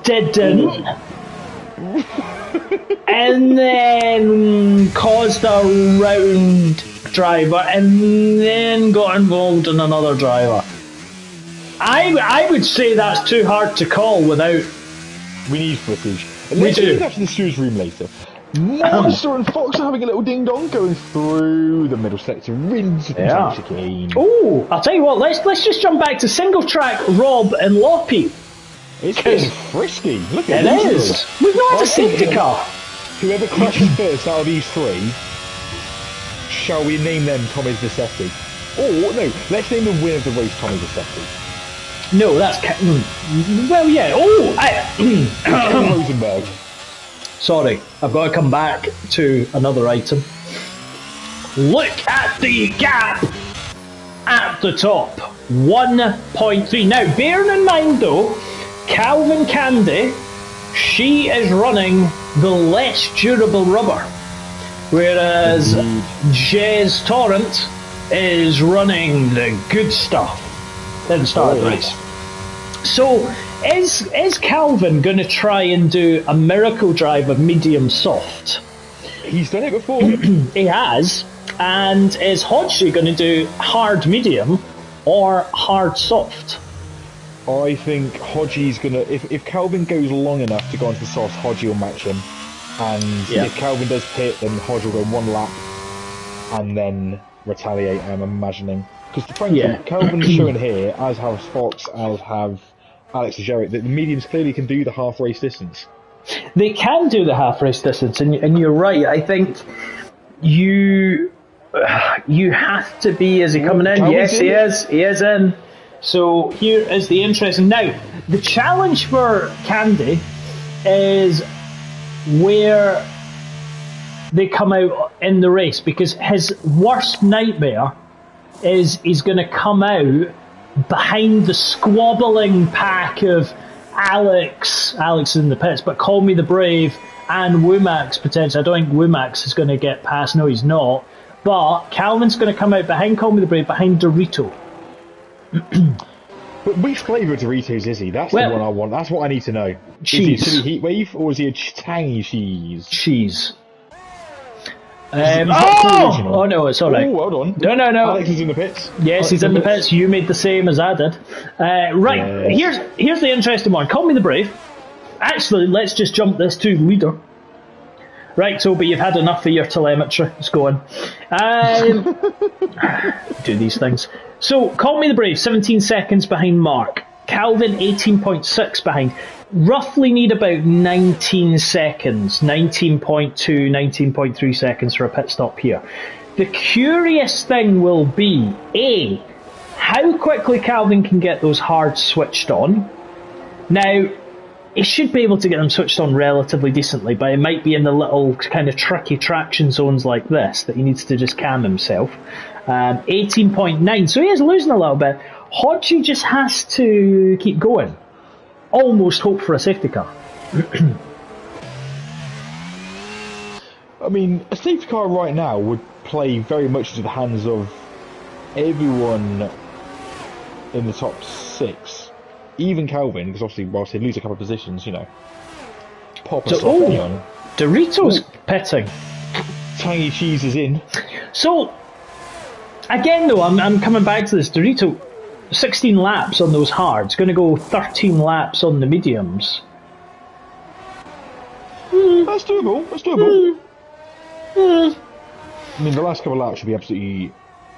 Didn't. And then caused a round driver and then got involved in another driver. I would say that's too hard to call without... We need footage. Let's do that to the stewards room later. Monster and Fox are having a little ding-dong going through the middle sector into the chicane. Oh, I'll tell you what, let's just jump back to single track Rob and Loppy. It's getting frisky. Look at it. It is. We've not had a safety car. Whoever crashes first out of these three, shall we name them Tommy Vicetti? Or, no, let's name the winner of the race Tommy Vicetti. No, that's... well, yeah. Oh, Rosenberg. Sorry, I've got to come back to another item. Look at the gap at the top. 1.3. Now, bearing in mind, though, Calvin Candy, she is running the less durable rubber. Whereas Jez Torrent is running the good stuff. Didn't start the race. So, is Calvin going to try and do a miracle drive of medium soft? He's done it before. He has. And is Hodgie going to do hard medium or hard soft? I think Hodgie's going to... If Calvin goes long enough to go onto the soft, Hodgie will match him. And if Calvin does pit, then Hodgie will go one lap and then retaliate, I'm imagining. Because frankly, Calvin's showing here, as have Fox, as have Alex and Jarrett, that the mediums clearly can do the half race distance. They can do the half race distance, and you're right. I think you have to be. Is he coming in? Yes, he is. He is in. So here is the interesting. Now, the challenge for Candy is where they come out in the race, because his worst nightmare is he's going to come out behind the squabbling pack of Alex is in the pits, but Call Me the Brave and Womax potentially. I don't think Womax is going to get past. No, he's not. But Calvin's going to come out behind Call Me the Brave, behind Dorito. But which flavour of Doritos is he? That's the one I want. That's what I need to know. Cheese. Is he a chili heat wave or is he a tangy cheese? Cheese. Oh no, it's alright. Oh, well done. No. Alex is in the pits. Yes, he's in the pits. You made the same as I did. Right, here's the interesting one. Call Me the Brave. Actually, let's just jump this to leader. Right, Toby, you've had enough of your telemetry. Let's go on. Do these things. So, Call Me the Brave, 17 seconds behind Mark. Calvin, 18.6 behind. Roughly need about 19 seconds, 19.2, 19.3 seconds for a pit stop here. The curious thing will be, A, how quickly Calvin can get those hards switched on. Now, he should be able to get them switched on relatively decently, but it might be in the little kind of tricky traction zones like this that he needs to just calm himself. 18.9, so he is losing a little bit. Hodgie just has to keep going. Almost hope for a safety car. I mean, a safety car right now would play very much into the hands of everyone in the top 6. even Calvin, because obviously whilst he'd lose a couple of positions, you know, pop a softly on. Doritos pitting. Tangy cheese is in. So, again though, I'm coming back to this. Dorito, 16 laps on those hards, going to go 13 laps on the mediums. That's doable. That's doable. I mean, the last couple of laps should be absolutely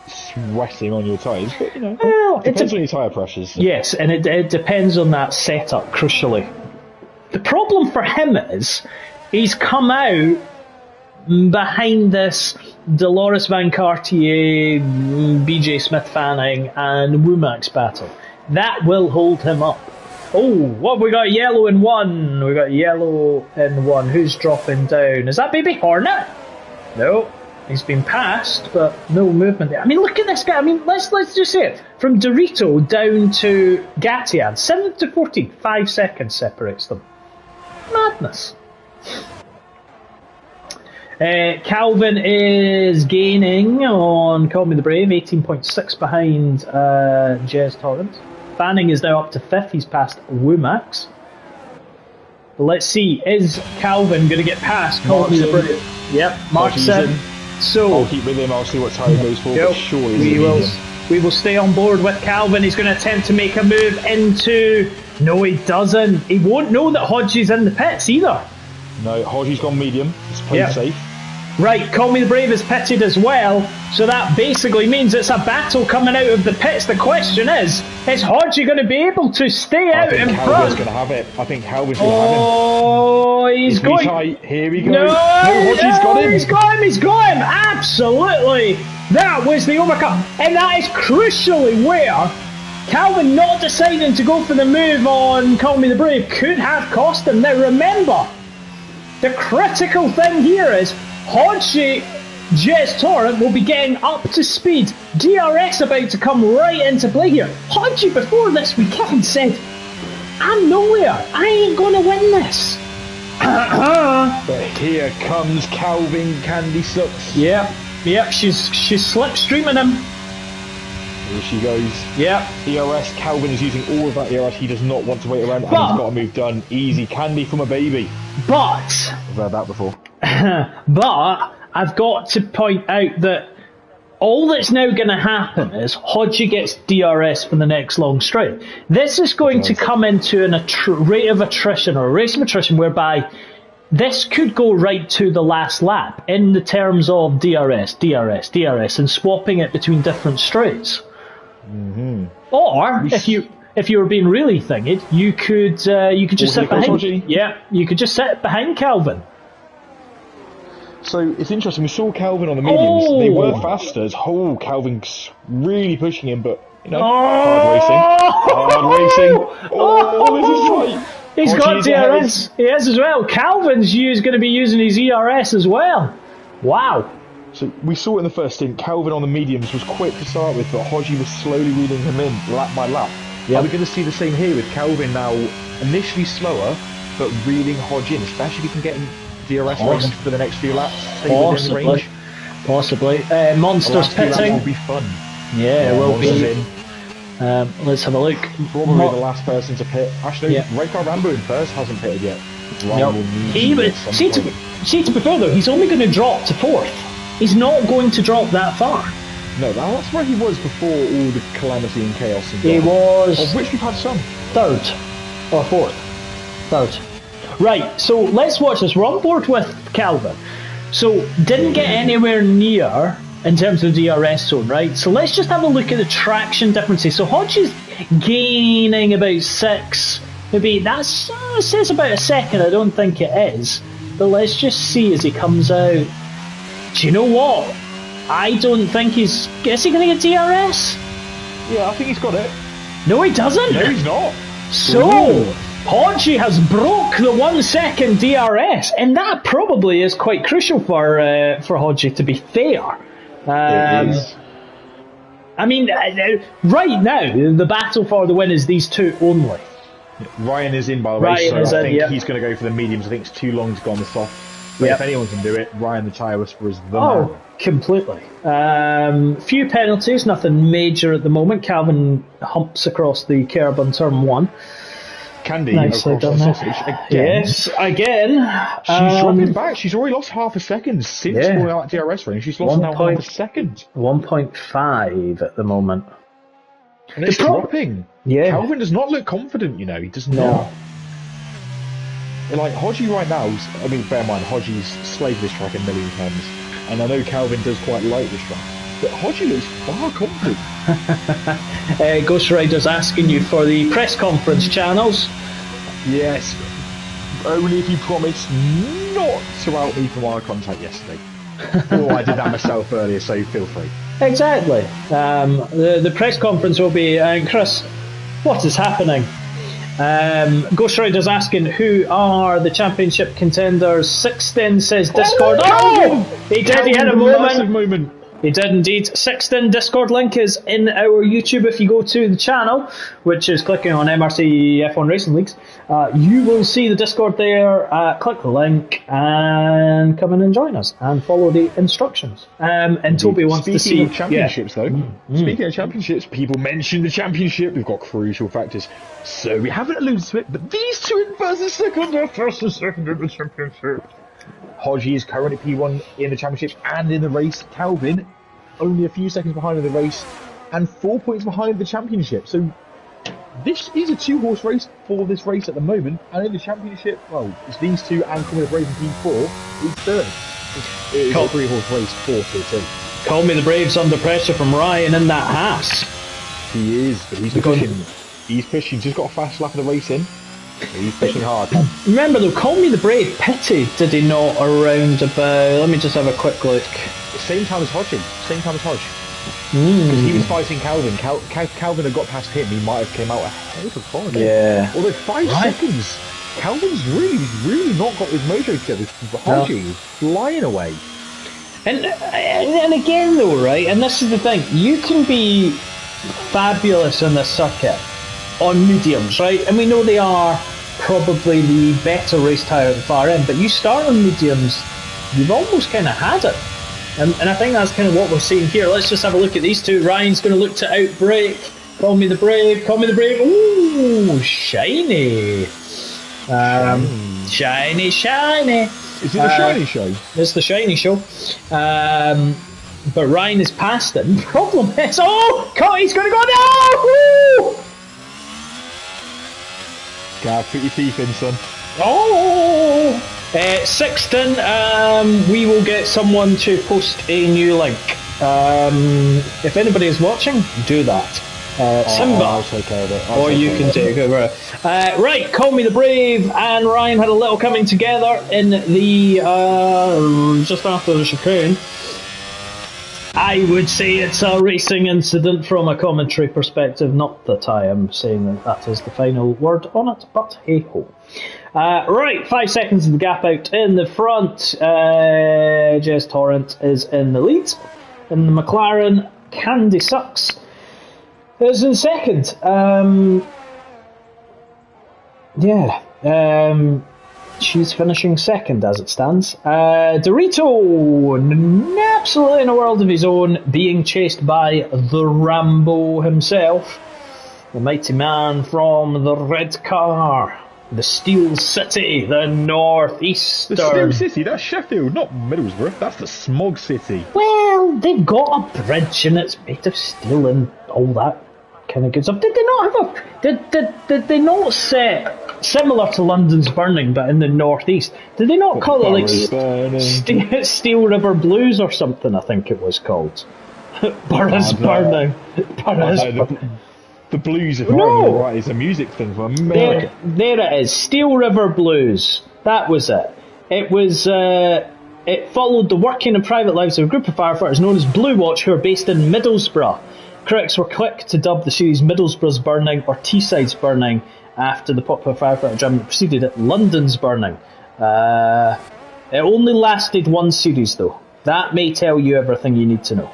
sweating on your tyres, but you know, it depends on your tyre pressures. Yes, and it depends on that setup, crucially. The problem for him is he's come out behind this Dolores Van Cartier, BJ Smith Fanning, and Womack's battle. That will hold him up. Oh, what we got? Yellow in one. We got yellow in one. Who's dropping down? Is that Baby Hornet? No. He's been passed, but no movement there. I mean, look at this guy. I mean, let's just say it. From Dorito down to Gatian, 7th to 14th, 5 seconds separates them. Madness. Calvin is gaining on Call Me the Brave, 18.6 behind Jez Torrance. Fanning is now up to 5th. He's passed Womax. Let's see, is Calvin going to get past Call Me the Brave? Yep, Mark's in. So I'll keep with him. I'll see what tyre he goes for. But surely we will stay on board with Calvin. He's going to attempt to make a move into. No, he doesn't. He won't know that Hodgie's in the pits either. No, Hodgie's gone medium. It's played safe. Right, Call Me the Brave is pitted as well, so that basically means it's a battle coming out of the pits. The question is Hodgie going to be able to stay out in front? Calvin's going to have it. I think Calvin's going to have him. Oh, he's going. Tight. Here we go. No, Hodgie's got him. He's got him. Absolutely. That was the overcut. And that is crucially where Calvin not deciding to go for the move on Call Me the Brave could have cost him. Now remember, the critical thing here is Hodgie Jez Torrent will be getting up to speed. DRS about to come right into play here. Hodgie before this weekend said, I'm nowhere. I ain't going to win this. But here comes Calvin Candy Sucks. Yep, she's slipstreaming him. Here she goes. Yep. ERS, Calvin is using all of that ERS. He does not want to wait around and he's got a move done. Easy candy from a baby. But I've heard that before. But I've got to point out that all that's now going to happen is Hodgie gets DRS for the next long straight. This is going to come into a rate of attrition or a race of attrition whereby this could go right to the last lap in the terms of DRS, and swapping it between different straights. Mm-hmm. Or if you were being really thingy, you could just sit behind. You could just sit behind Calvin. So it's interesting. We saw Calvin on the mediums. They were faster. Calvin's really pushing him, but you know, hard racing. Oh, this is tight. He's got DRS. He is as well. Calvin's going to be using his ERS as well. Wow. So we saw it in the first stint. Calvin on the mediums was quick to start with, but Hodgie was slowly wheeling him in lap by lap. Yep. Are we going to see the same here with Calvin now initially slower, but reeling Hodgie in, especially if he can get him DRS range for the next few laps? Possibly. Monsters pitting. Will be fun. Yeah, it will be. Let's have a look. Probably the last person to pit. Actually, Raykar Rambo in first hasn't pitted yet. See, to be fair though, he's only going to drop to 4th. He's not going to drop that far. No, that's where he was before all the calamity and chaos. He was. Of which we've had some. 3rd or 4th. 3rd. Right, so let's watch this. We're on board with Calvin. So, didn't get anywhere near in terms of DRS zone, right? So let's just have a look at the traction differences. So Hodgie's gaining about 6. Maybe that says about a second. I don't think it is. But let's just see as he comes out. Do you know what? I don't think he's... Is he going to get DRS? Yeah, I think he's got it. No, he doesn't. No, he's not. So... Hodgie has broke the 1 second DRS, and that probably is quite crucial for Hodgie, to be fair. It is. I mean, right now, the battle for the win is these two only. Ryan is in, by the way, so I think he's going to go for the mediums. I think it's too long to go on the soft. But if anyone can do it, Ryan the Tyre Whisperer is the man. Completely. Few penalties, nothing major at the moment. Calvin humps across the curb on turn 1. Candy Nicely across the sausage again. Yes, again. She's dropping back. She's already lost half a second since falling out DRS range. She's lost now half a second. 1.5 at the moment. And it's dropping. Yeah. Calvin does not look confident, you know. He does not. Like, Hodgie right now, I mean, bear in mind, Hodgie's slaved this track a million times. And I know Calvin does quite like this track. But Hodgie looks far confident. Ghost Rider's asking you for the press conference channels. Yes. Only if you promise not to out me from our contact yesterday. Oh, I did that myself earlier, so feel free. Exactly. The press conference will be, Chris, what is happening? Ghost Rider's asking who are the championship contenders. Sixten says Discord. He did. He had a moment. He did indeed. Sixten Discord link is in our YouTube. If you go to the channel, which is clicking on MRC F1 Racing Leagues, you will see the Discord there. Click the link and come in and join us and follow the instructions. And Toby wants to see championships though. Speaking of championships, people mention the championship. We've got crucial factors, so we haven't alluded to it. But these two in first and second are first and second in the championship. Hodgie is currently P1 in the championship and in the race. Calvin only a few seconds behind in the race and 4 points behind the championship. So this is a 2-horse race for this race at the moment. And in the championship, well, it's these two and Call Me the Brave in P4 is third. It's a 3-horse race for Tier 2. Call Me the Brave's under pressure from Ryan in that Haas. He is, but he's pushing. He's pushing. Just got a fast lap of the race in. He's pushing hard. Remember though, Call Me the Brave, pity did he not around about, let me just have a quick look. Same time as Hodgie. Because he was fighting Calvin. Calvin had got past him, he might have came out ahead of Hodgie. Yeah. Although 5 seconds, Calvin's really not got his mojo together. Hodgie is flying away. And again though, right, and this is the thing, you can be fabulous in this circuit on mediums, right? And we know they are probably the better race tyre at the far end, but you start on mediums, you've almost kind of had it. And I think that's kind of what we're seeing here. Let's just have a look at these two. Ryan's going to look to outbrake. Call Me the Brave. Ooh, shiny. Shiny. Is it the shiny show? It's the shiny show. But Ryan is past it. The problem is, he's going to go now! Woo! Gav, put your teeth in, son. Sixten, we will get someone to post a new link. If anybody is watching, do that. Simba. I'll take care of it. Or you can take over. Right, Call Me the Brave and Ryan had a little coming together in the just after the chicane. I would say it's a racing incident from a commentary perspective, not that I am saying that is the final word on it, but hey ho. Right, 5 seconds of the gap out in the front. Jess Torrent is in the lead. In the McLaren, Candy Sucks is in second. She's finishing second as it stands. Dorito, absolutely in a world of his own, being chased by the Rambo himself. The mighty man from the red car. The Steel City, the northeastern. The Steel City, that's Sheffield, not Middlesbrough. That's the Smog City. Well, they've got a bridge and it's made of steel and all that kind of good stuff. Did they not have did they not set, similar to London's Burning but in the northeast, did they not call it like Steel River Blues or something, I think it was called? Borough's Burning. The blues, if I'm right, is a music thing for America. There it is, Steel River Blues. That was it. It was. It followed the working and private lives of a group of firefighters known as Blue Watch, who are based in Middlesbrough. Critics were quick to dub the series Middlesbrough's Burning or Teesside's Burning after the popular firefighter drama that preceded it, London's Burning. It only lasted one series, though. That may tell you everything you need to know.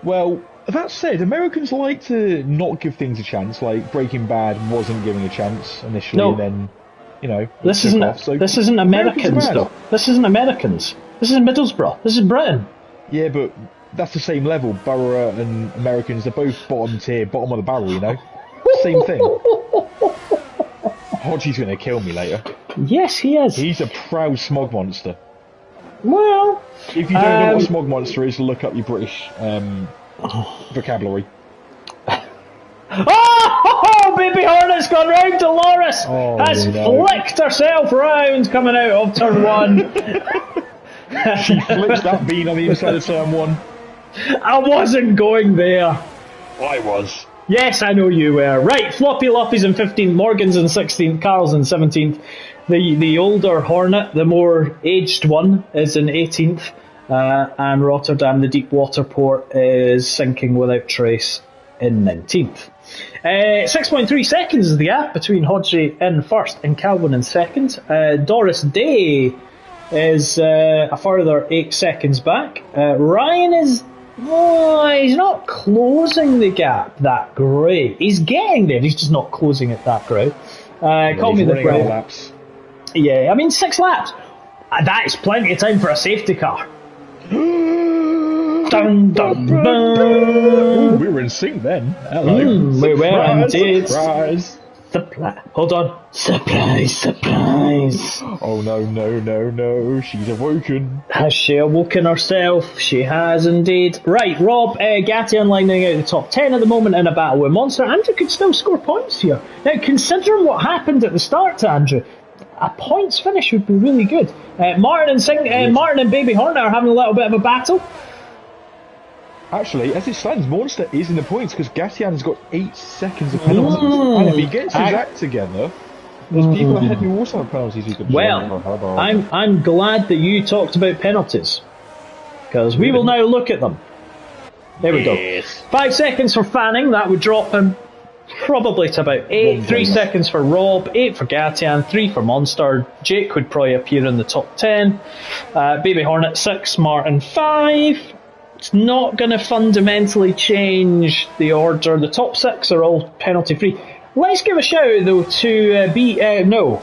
Well, that said, Americans like to not give things a chance, like Breaking Bad wasn't giving a chance initially, and then you know, This took isn't off, so this isn't Americans bad. though. This isn't Americans. This is Middlesbrough. This is Britain. Yeah, but that's the same level. Borough and Americans are both bottom tier, bottom of the barrel, you know? Same thing. Hodgie's going to kill me later. Yes, he is. He's a proud smog monster. Well, If you don't know what a smog monster is, look up your British vocabulary. Oh, Baby Hornet's gone round. Dolores has flicked herself round coming out of turn 1. She flips that bean on the inside of turn 1. I wasn't going there. I was. Yes, I know you were. Right, Floppy Loppy's in 15th, Morgan's in 16th, Carl's in 17th. The older Hornet, the more aged one, is in 18th. And Rotterdam, the deep water port, is sinking without trace in 19th. 6.3 seconds is the gap between Hodgie in first and Calvin in second. Doris Day is a further 8 seconds back. Ryan is... he's not closing the gap that great. He's getting there, he's just not closing it that great. Call me the Brave. Laps. Yeah, I mean 6 laps. That is plenty of time for a safety car. Dun, dun, dun. Ooh, we were in sync then. Hello. We were indeed. Surprise. Hold on. Surprise. Oh no, she's awoken. Has she awoken herself? She has indeed. Right, Rob Gatian lining out the top 10 at the moment in a battle with Monster. Andrew could still score points here. Now, considering what happened at the start to Andrew, a points finish would be really good. Martin and Baby Hornet are having a little bit of a battle. Actually, as it stands, Monster is in the points because Gatian's got 8 seconds of penalties. And if he gets his act together, there's people ahead who also have penalties who could... Well, I'm glad that you talked about penalties, because we will now look at them. There we go. 5 seconds for Fanning, that would drop him probably to about 8. 3 seconds for Rob, 8 for Gatian, 3 for Monster. Jake would probably appear in the top 10. Baby Hornet 6, Martin 5. It's not going to fundamentally change the order. The top 6 are all penalty free. Let's give a shout out though to no.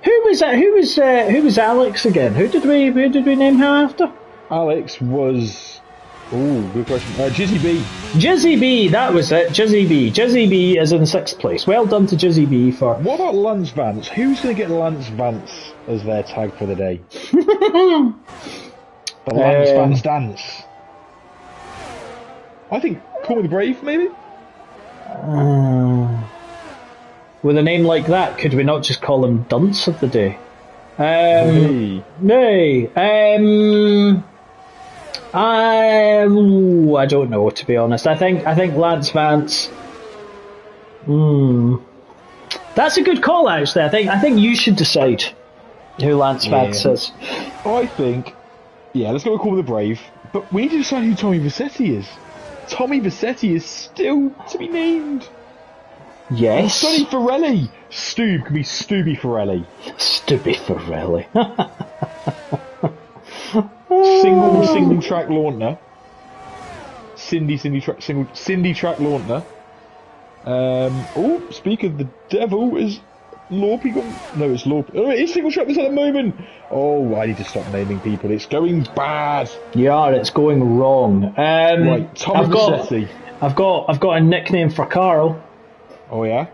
Who was Alex again? Who did we name him after? Alex was... Oh, good question. Jizzy B. Jizzy B, that was it. Jizzy B. Jizzy B is in 6th place. Well done to Jizzy B for... What about Lance Vance? Who's going to get Lance Vance as their tag for the day? The Lance Vance dance. I think Call Me the Brave, maybe? With a name like that, could we not just call him Dunce of the Day? I don't know, to be honest. I think Lance Vance. That's a good call, actually. I think you should decide who Lance Vance is. I think. Yeah, let's go with Call Me the Brave. But we need to decide who Tommy Vassetti is. Tommy Vassetti is still to be named. Yes. Sonny Forelli. Stoob can be Stooby Forelli. Stooby Forelli. Single track Launter. Cindy track Launter. Speak of the devil, is Lorpy gone? No, it's Lorpy. Oh, it is single track this at the moment. Oh, I need to stop naming people. It's going bad. Yeah, it's going wrong. Right, Tommy Vassetti. I've got a nickname for Carl. Oh yeah?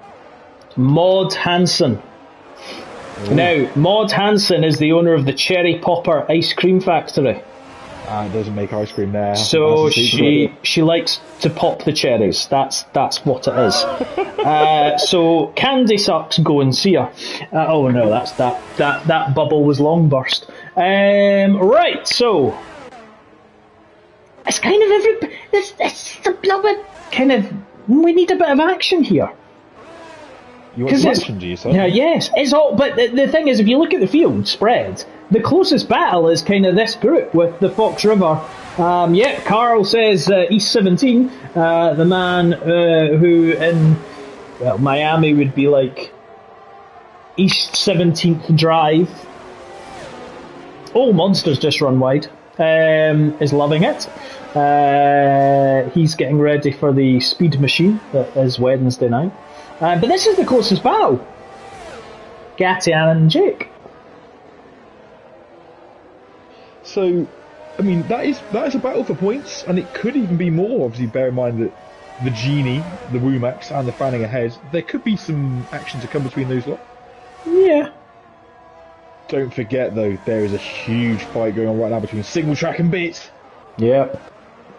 Maud Hansen. Ooh. Now, Maud Hansen is the owner of the Cherry Popper Ice Cream Factory. It doesn't make ice cream there. So she likes to pop the cherries. That's what it is. So Candy Sucks, go and see her. Oh no, that's that bubble was long burst. Right, so it's kind of it's a little bit kind of, we need a bit of action here. You want some action, do you, sir? Yeah, yes, it's all. But the thing is, if you look at the field spread, the closest battle is kind of this group with the Fox River. Carl says East 17, the man who in Miami would be like East 17th Drive. Oh, Monster's just run wide. Is loving it. He's getting ready for the speed machine that is Wednesday night. But this is the closest battle. Gatian and Jake. So, I mean, that is a battle for points, and it could even be more. Obviously, bear in mind that the Genie, the Womax, and the Fanning ahead, there could be some action to come between those lot. Yeah. Don't forget, though, there is a huge fight going on right now between Single Track and Bit. Yep.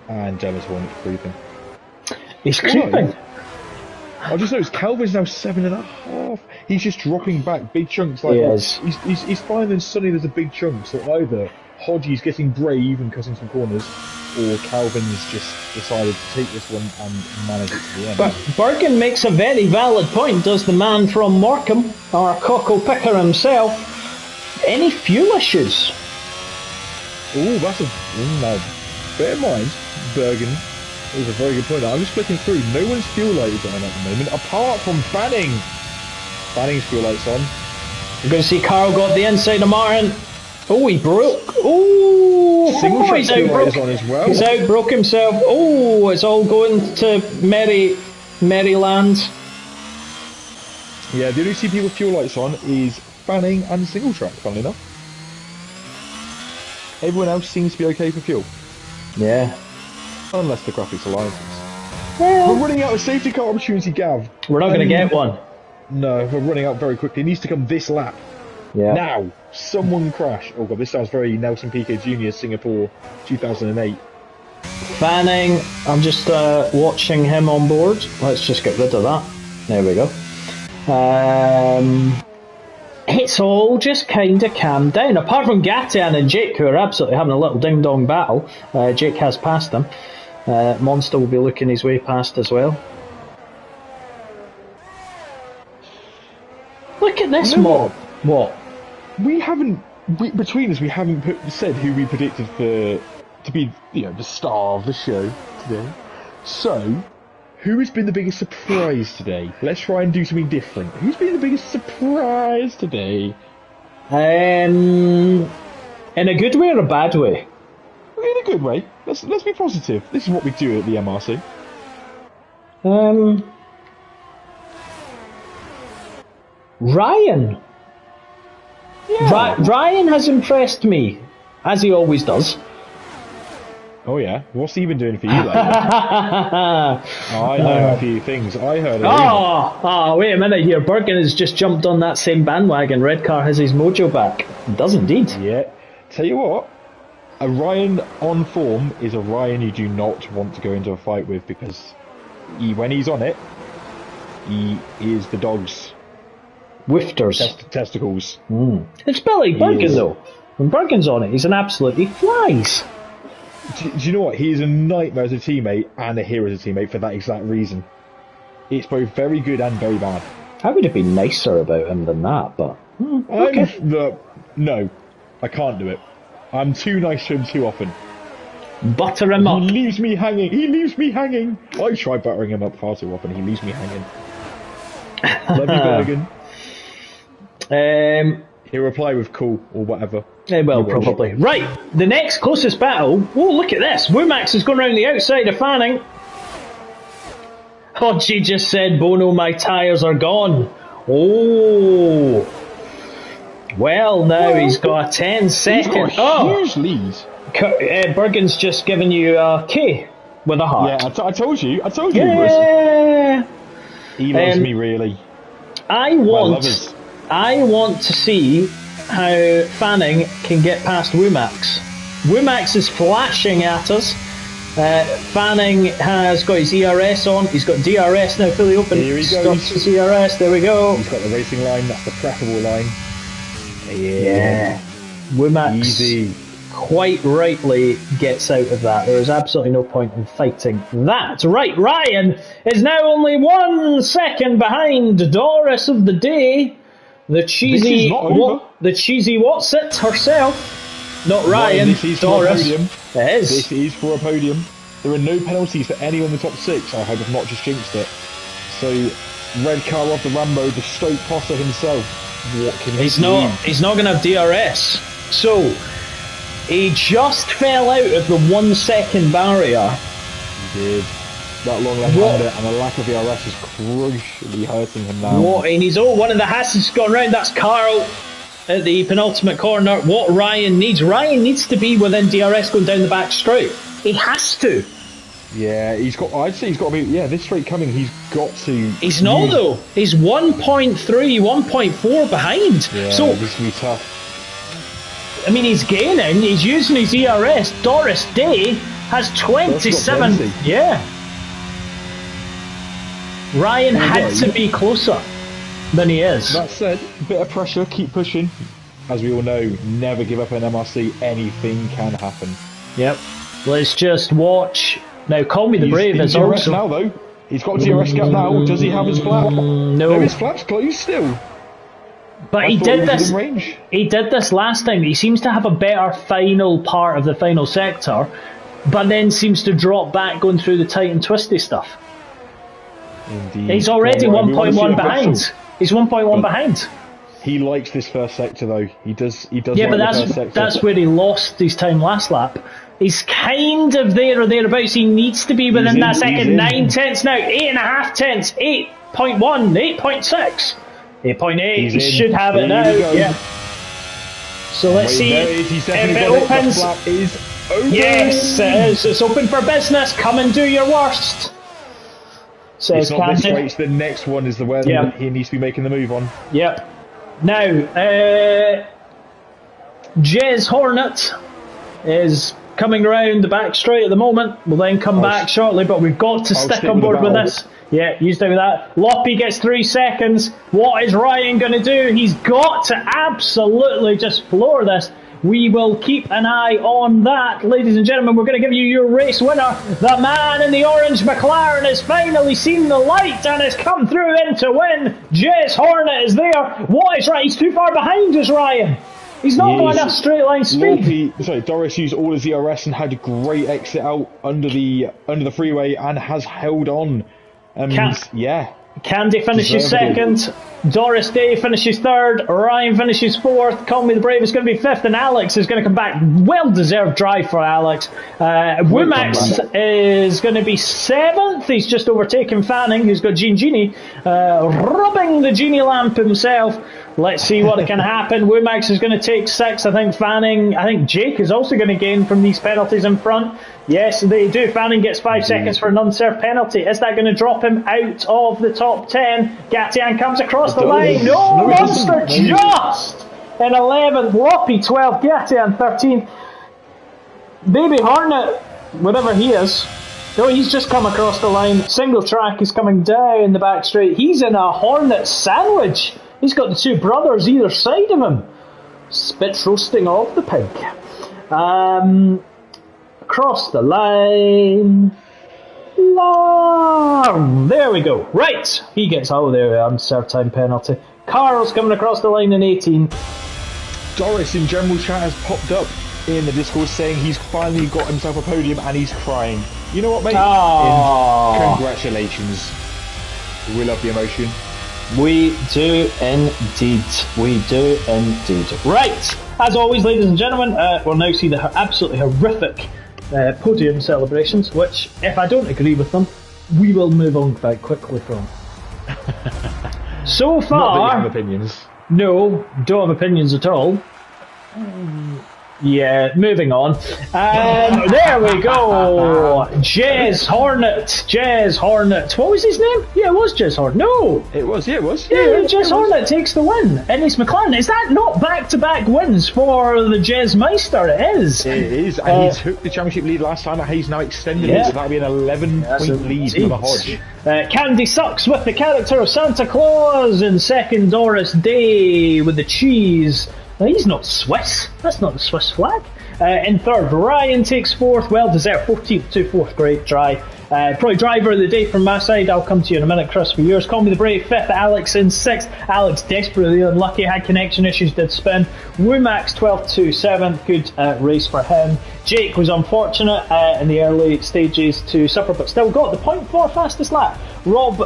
And Gemma's Hornet's creeping. He's creeping. I just noticed Calvin's now 7.5. He's just dropping back big chunks. Like, Yes. He's finding suddenly there's a big chunk, so either Hodgie's getting brave and cutting some corners, or Calvin's just decided to take this one and manage it to the end. But Bergen makes a very valid point, does the man from Morecambe, our cockle picker himself. Any fuel issues? Oh, that's a... now, bear in mind, Bergen is a very good point. I'm just flicking through. No one's fuel light is on at the moment, apart from Fanning. Fanning's fuel light's on. You're going to see Carl got the inside of Martin. Oh, he broke. Oh, Single Track he's fuel light is outbroke. on as well. He's outbroke himself. Oh, it's all going to Maryland. Yeah, the only two people with fuel lights on is Fanning and Single Track, funnily enough. Everyone else seems to be okay for fuel. Yeah. Unless the graphics alliances. Well, We're running out of safety car opportunity, Gav. we're not going to get one. No, we're running out very quickly. It needs to come this lap. Yeah. Now, someone crash. Oh god, this sounds very Nelson Piquet Jr. Singapore 2008. Fanning, I'm just watching him on board. Let's just get rid of that. There we go. It's all just kind of calmed down. Apart from Gatian and Jake, who are absolutely having a little ding-dong battle. Jake has passed them. Monster will be looking his way past as well. Look at this mob. What? We haven't, between us, we haven't said who we predicted to be, the star of the show today. So, who has been the biggest surprise today? Let's try and do something different. Who's been the biggest surprise today? In a good way or a bad way? In a good way. Let's be positive. This is what we do at the MRC. Ryan. Yeah. Ryan has impressed me, as he always does. Oh yeah? What's he been doing for you lately? I know a few things. I heard a rumour. Wait a minute here. Bergen has just jumped on that same bandwagon. Redcar has his mojo back. It does indeed. Yeah. Tell you what, a Ryan on form is a Ryan you do not want to go into a fight with, because when he's on it, he is the dog's Whifters. testicles. It's a bit like Bergen though. When Bergen's on it, he's an absolute... he flies. Do you know what? He is a nightmare as a teammate and a hero as a teammate for that exact reason. It's both very good and very bad. I would have been nicer about him than that, but... okay. No, I can't do it. I'm too nice to him too often. Butter him up. He leaves me hanging. I try buttering him up far too often. He leaves me hanging. Love you, Bergen. He'll reply with cool or whatever. Well, probably. Right, the next closest battle... oh, look at this. Womax is going around the outside of Fanning. Hodgie just said, Bono, my tyres are gone. Oh. Well, now he's got a 10-second... He's got a huge lead. Bergen's just given you a K with a heart. Yeah, I told you. Yeah. He loves me, really. I want to see how Fanning can get past Womax. Womax is flashing at us. Fanning has got his ERS on. He's got DRS now fully open. Here he goes. Stops his ERS. There we go. He's got the racing line. That's the preferable line. Yeah. Womax Easy. quite rightly gets out of that. There is absolutely no point in fighting that. Right, Ryan is now only 1 second behind Doris of the day. The cheesy what's it herself. Not Ryan, this is Doris. For a podium. It is. This is for a podium. There are no penalties for anyone in the top 6. I hope I've not just jinxed it. So, red car off the Rambo, the Stoke Potter himself. What can he do? He's not going to have DRS. So, he just fell out of the 1 second barrier. He did. that long left-hander, and the lack of ERS is crucially hurting him now. What? And he's one of the Hasses gone round. That's Carl at the penultimate corner. What Ryan needs to be within DRS going down the back straight. He has to. Yeah, I'd say he's got to be. Yeah, this straight coming, he's got to. He's not though. He's 1.3, 1.4 behind. Yeah, so this is gonna be tough. I mean, he's gaining. He's using his ERS. Doris Day has 27. Yeah. Ryan had to be closer than he is. That said, a bit of pressure, keep pushing. As we all know, never give up an MRC. Anything can happen. Yep. Let's just watch. Now, Call Me the Brave is also... now, though. He's got a DRS gap now. Does he have his flap? No. His flap's closed still. But he did this. He did this last time. He seems to have a better final part of the final sector, but then seems to drop back going through the tight and twisty stuff. Indeed. He's already 1.1 behind. He's 1.1 behind. He likes this first sector, though. He does. Yeah, but that's where he lost his time last lap. He's kind of there or thereabouts. He needs to be within that second. 9 tenths now. 8.5 tenths. 8.1. 8.6. 8.8. He should have it now. Yeah. So let's see if it opens. The flap is open. Yes, it is. It's open for business. Come and do your worst. Says it's not this straight, it's the next one is the one that he needs to be making the move on. Yep. Now, Jez Hornet is coming around the back straight at the moment. We'll then come back shortly, but we've got to stick on board with this. Yeah, you stay with that. Loppy gets 3 seconds. What is Ryan going to do? He's got to absolutely just floor this. We will keep an eye on that. Ladies and gentlemen, we're going to give you your race winner. The man in the orange McLaren has finally seen the light and has come through in to win. Jez Hornet is there. What is right? He's too far behind us, Ryan. He's not got enough straight line speed. Doris used all his ERS and had a great exit out under the freeway and has held on. Candy finishes second. Doris Day finishes third. Ryan finishes fourth. Call Me the Brave is going to be fifth, and Alex is going to come back. Well-deserved drive for Alex. Womax is going to be seventh. He's just overtaken Fanning, who's got Genie, rubbing the genie lamp himself. Let's see what can happen. Womax is going to take sixth. I think Jake is also going to gain from these penalties in front. Yes, they do. Fanning gets 5 seconds for an unserved penalty. Is that going to drop him out of the top 10? Gatian comes across the line. No, Monster just in 11th. Loppy 12th. Gatian 13th. Baby Hornet, whatever he is. No, he's just come across the line. Single track is coming down the back straight. He's in a Hornet sandwich. He's got the two brothers either side of him. Spit roasting of the pig. Across the line. There we go. Right. He gets there. Unserved time penalty. Carl's coming across the line in 18. Doris in general chat has popped up in the Discord saying he's finally got himself a podium and he's crying. You know what, mate? Congratulations. We love the emotion. We do indeed. We do indeed. Right. As always, ladies and gentlemen, we'll now see the absolutely horrific podium celebrations, which, if I don't agree with them, we will move on quite quickly from. So far... Not that you have opinions. No, don't have opinions at all. Yeah, moving on. There we go. Jez Hornet. What was his name? Yeah, it was Jez Hornet. No. It was. Jez Hornet takes the win. And it's McLaren. Is that not back-to-back wins for the Jez Meister? It is. It is. And he took the championship lead last time. He's now extended it, so that'll be an 11-point lead for the Hodge. Candy Sucks with the character of Santa Claus. In second, Doris Day with the cheese. He's not Swiss. That's not the Swiss flag. In third, Ryan takes fourth. Well deserved. 14th to fourth. Great try. Probably driver of the day from my side. I'll come to you in a minute, Chris, for yours. Call Me the Brave. Fifth. Alex in sixth. Alex desperately unlucky. Had connection issues. Did spin. Womax 12th to 7th. Good race for him. Jake was unfortunate in the early stages to suffer, but still got the point for fastest lap. Rob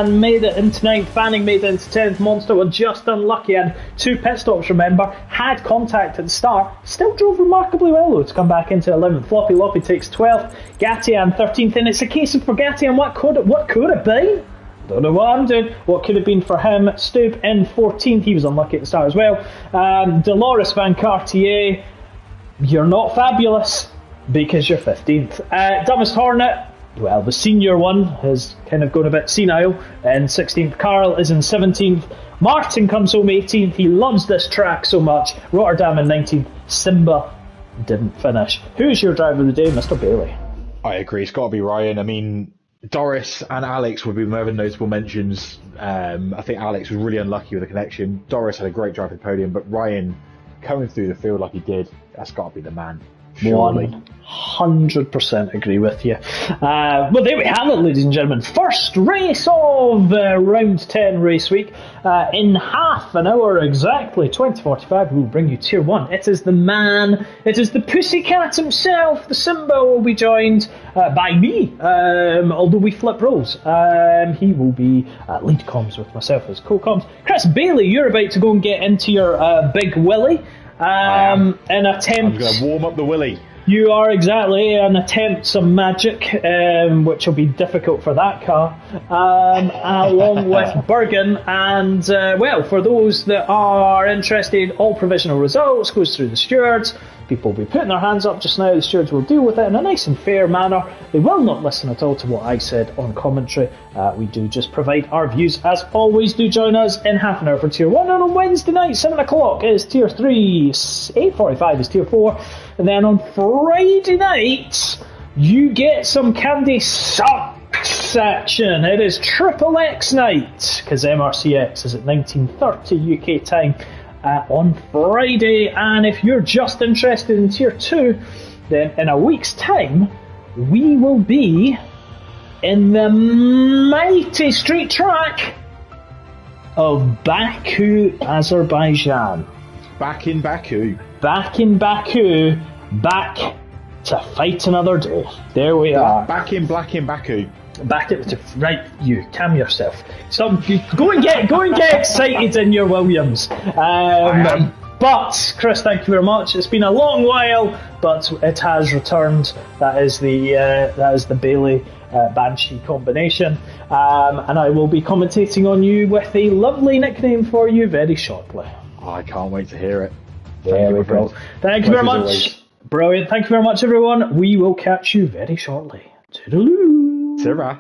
made it into 9th. Fanning made it into 10th. Monster were just unlucky and 2 pit stops, remember. Had contact at the start. Still drove remarkably remarkably well, though, to come back into 11th. Floppy Loppy takes 12th, Gatian 13th, and it's a case of for Gatian, what could it be? Don't know what I'm doing. What could have been for him? Stoop in 14th. He was unlucky at the start as well. Dolores Van Cartier, you're not fabulous because you're 15th. Dumbest Hornet, well, the senior one has kind of gone a bit senile in 16th. Carl is in 17th. Martin comes home 18th. He loves this track so much. Rotterdam in 19th. Simba didn't finish. Who's your driver of the day, Mr. Bailey? I agree. It's got to be Ryan. I mean, Doris and Alex would be more notable mentions. I think Alex was really unlucky with the connection. Doris had a great drive for the podium, but Ryan coming through the field like he did, that's got to be the man. Surely. 100% agree with you. Well, there we have it, ladies and gentlemen. First race of round 10 race week. In half an hour exactly, 20:45, we'll bring you Tier 1. It is the man, it is the pussycat himself, the Simba will be joined by me, although we flip roles. He will be lead comms with myself as co-comms. Chris Bailey, you're about to go and get into your Big Willie. An attempt. I'm going to warm up the Willie. You are exactly an attempt some magic, which will be difficult for that car, along with Bergen. And well, for those that are interested, all provisional results goes through the stewards. People will be putting their hands up just now. The stewards will deal with it in a nice and fair manner. They will not listen at all to what I said on commentary. We do just provide our views as always. Do join us in half an hour for Tier 1. And on Wednesday night, 7 o'clock is Tier 3, 8:45 is Tier 4. And then on Friday night, you get some Candy Sucks action. It is Triple X night, because MRCX is at 19:30 UK time. On Friday, and if you're just interested in Tier 2, then in a week's time we will be in the mighty street track of Baku, Azerbaijan. Back in Baku, back to fight another day. There we are. Back in Baku. Back to right. You calm yourself. Go and get excited in your Williams. But Chris, thank you very much. It's been a long while, but it has returned. That is the Bailey Banshee combination, and I will be commentating on you with a lovely nickname for you very shortly. I can't wait to hear it. There we go. Thank you very much. Brilliant. Thank you very much, everyone. We will catch you very shortly. Toodaloo. Sarah.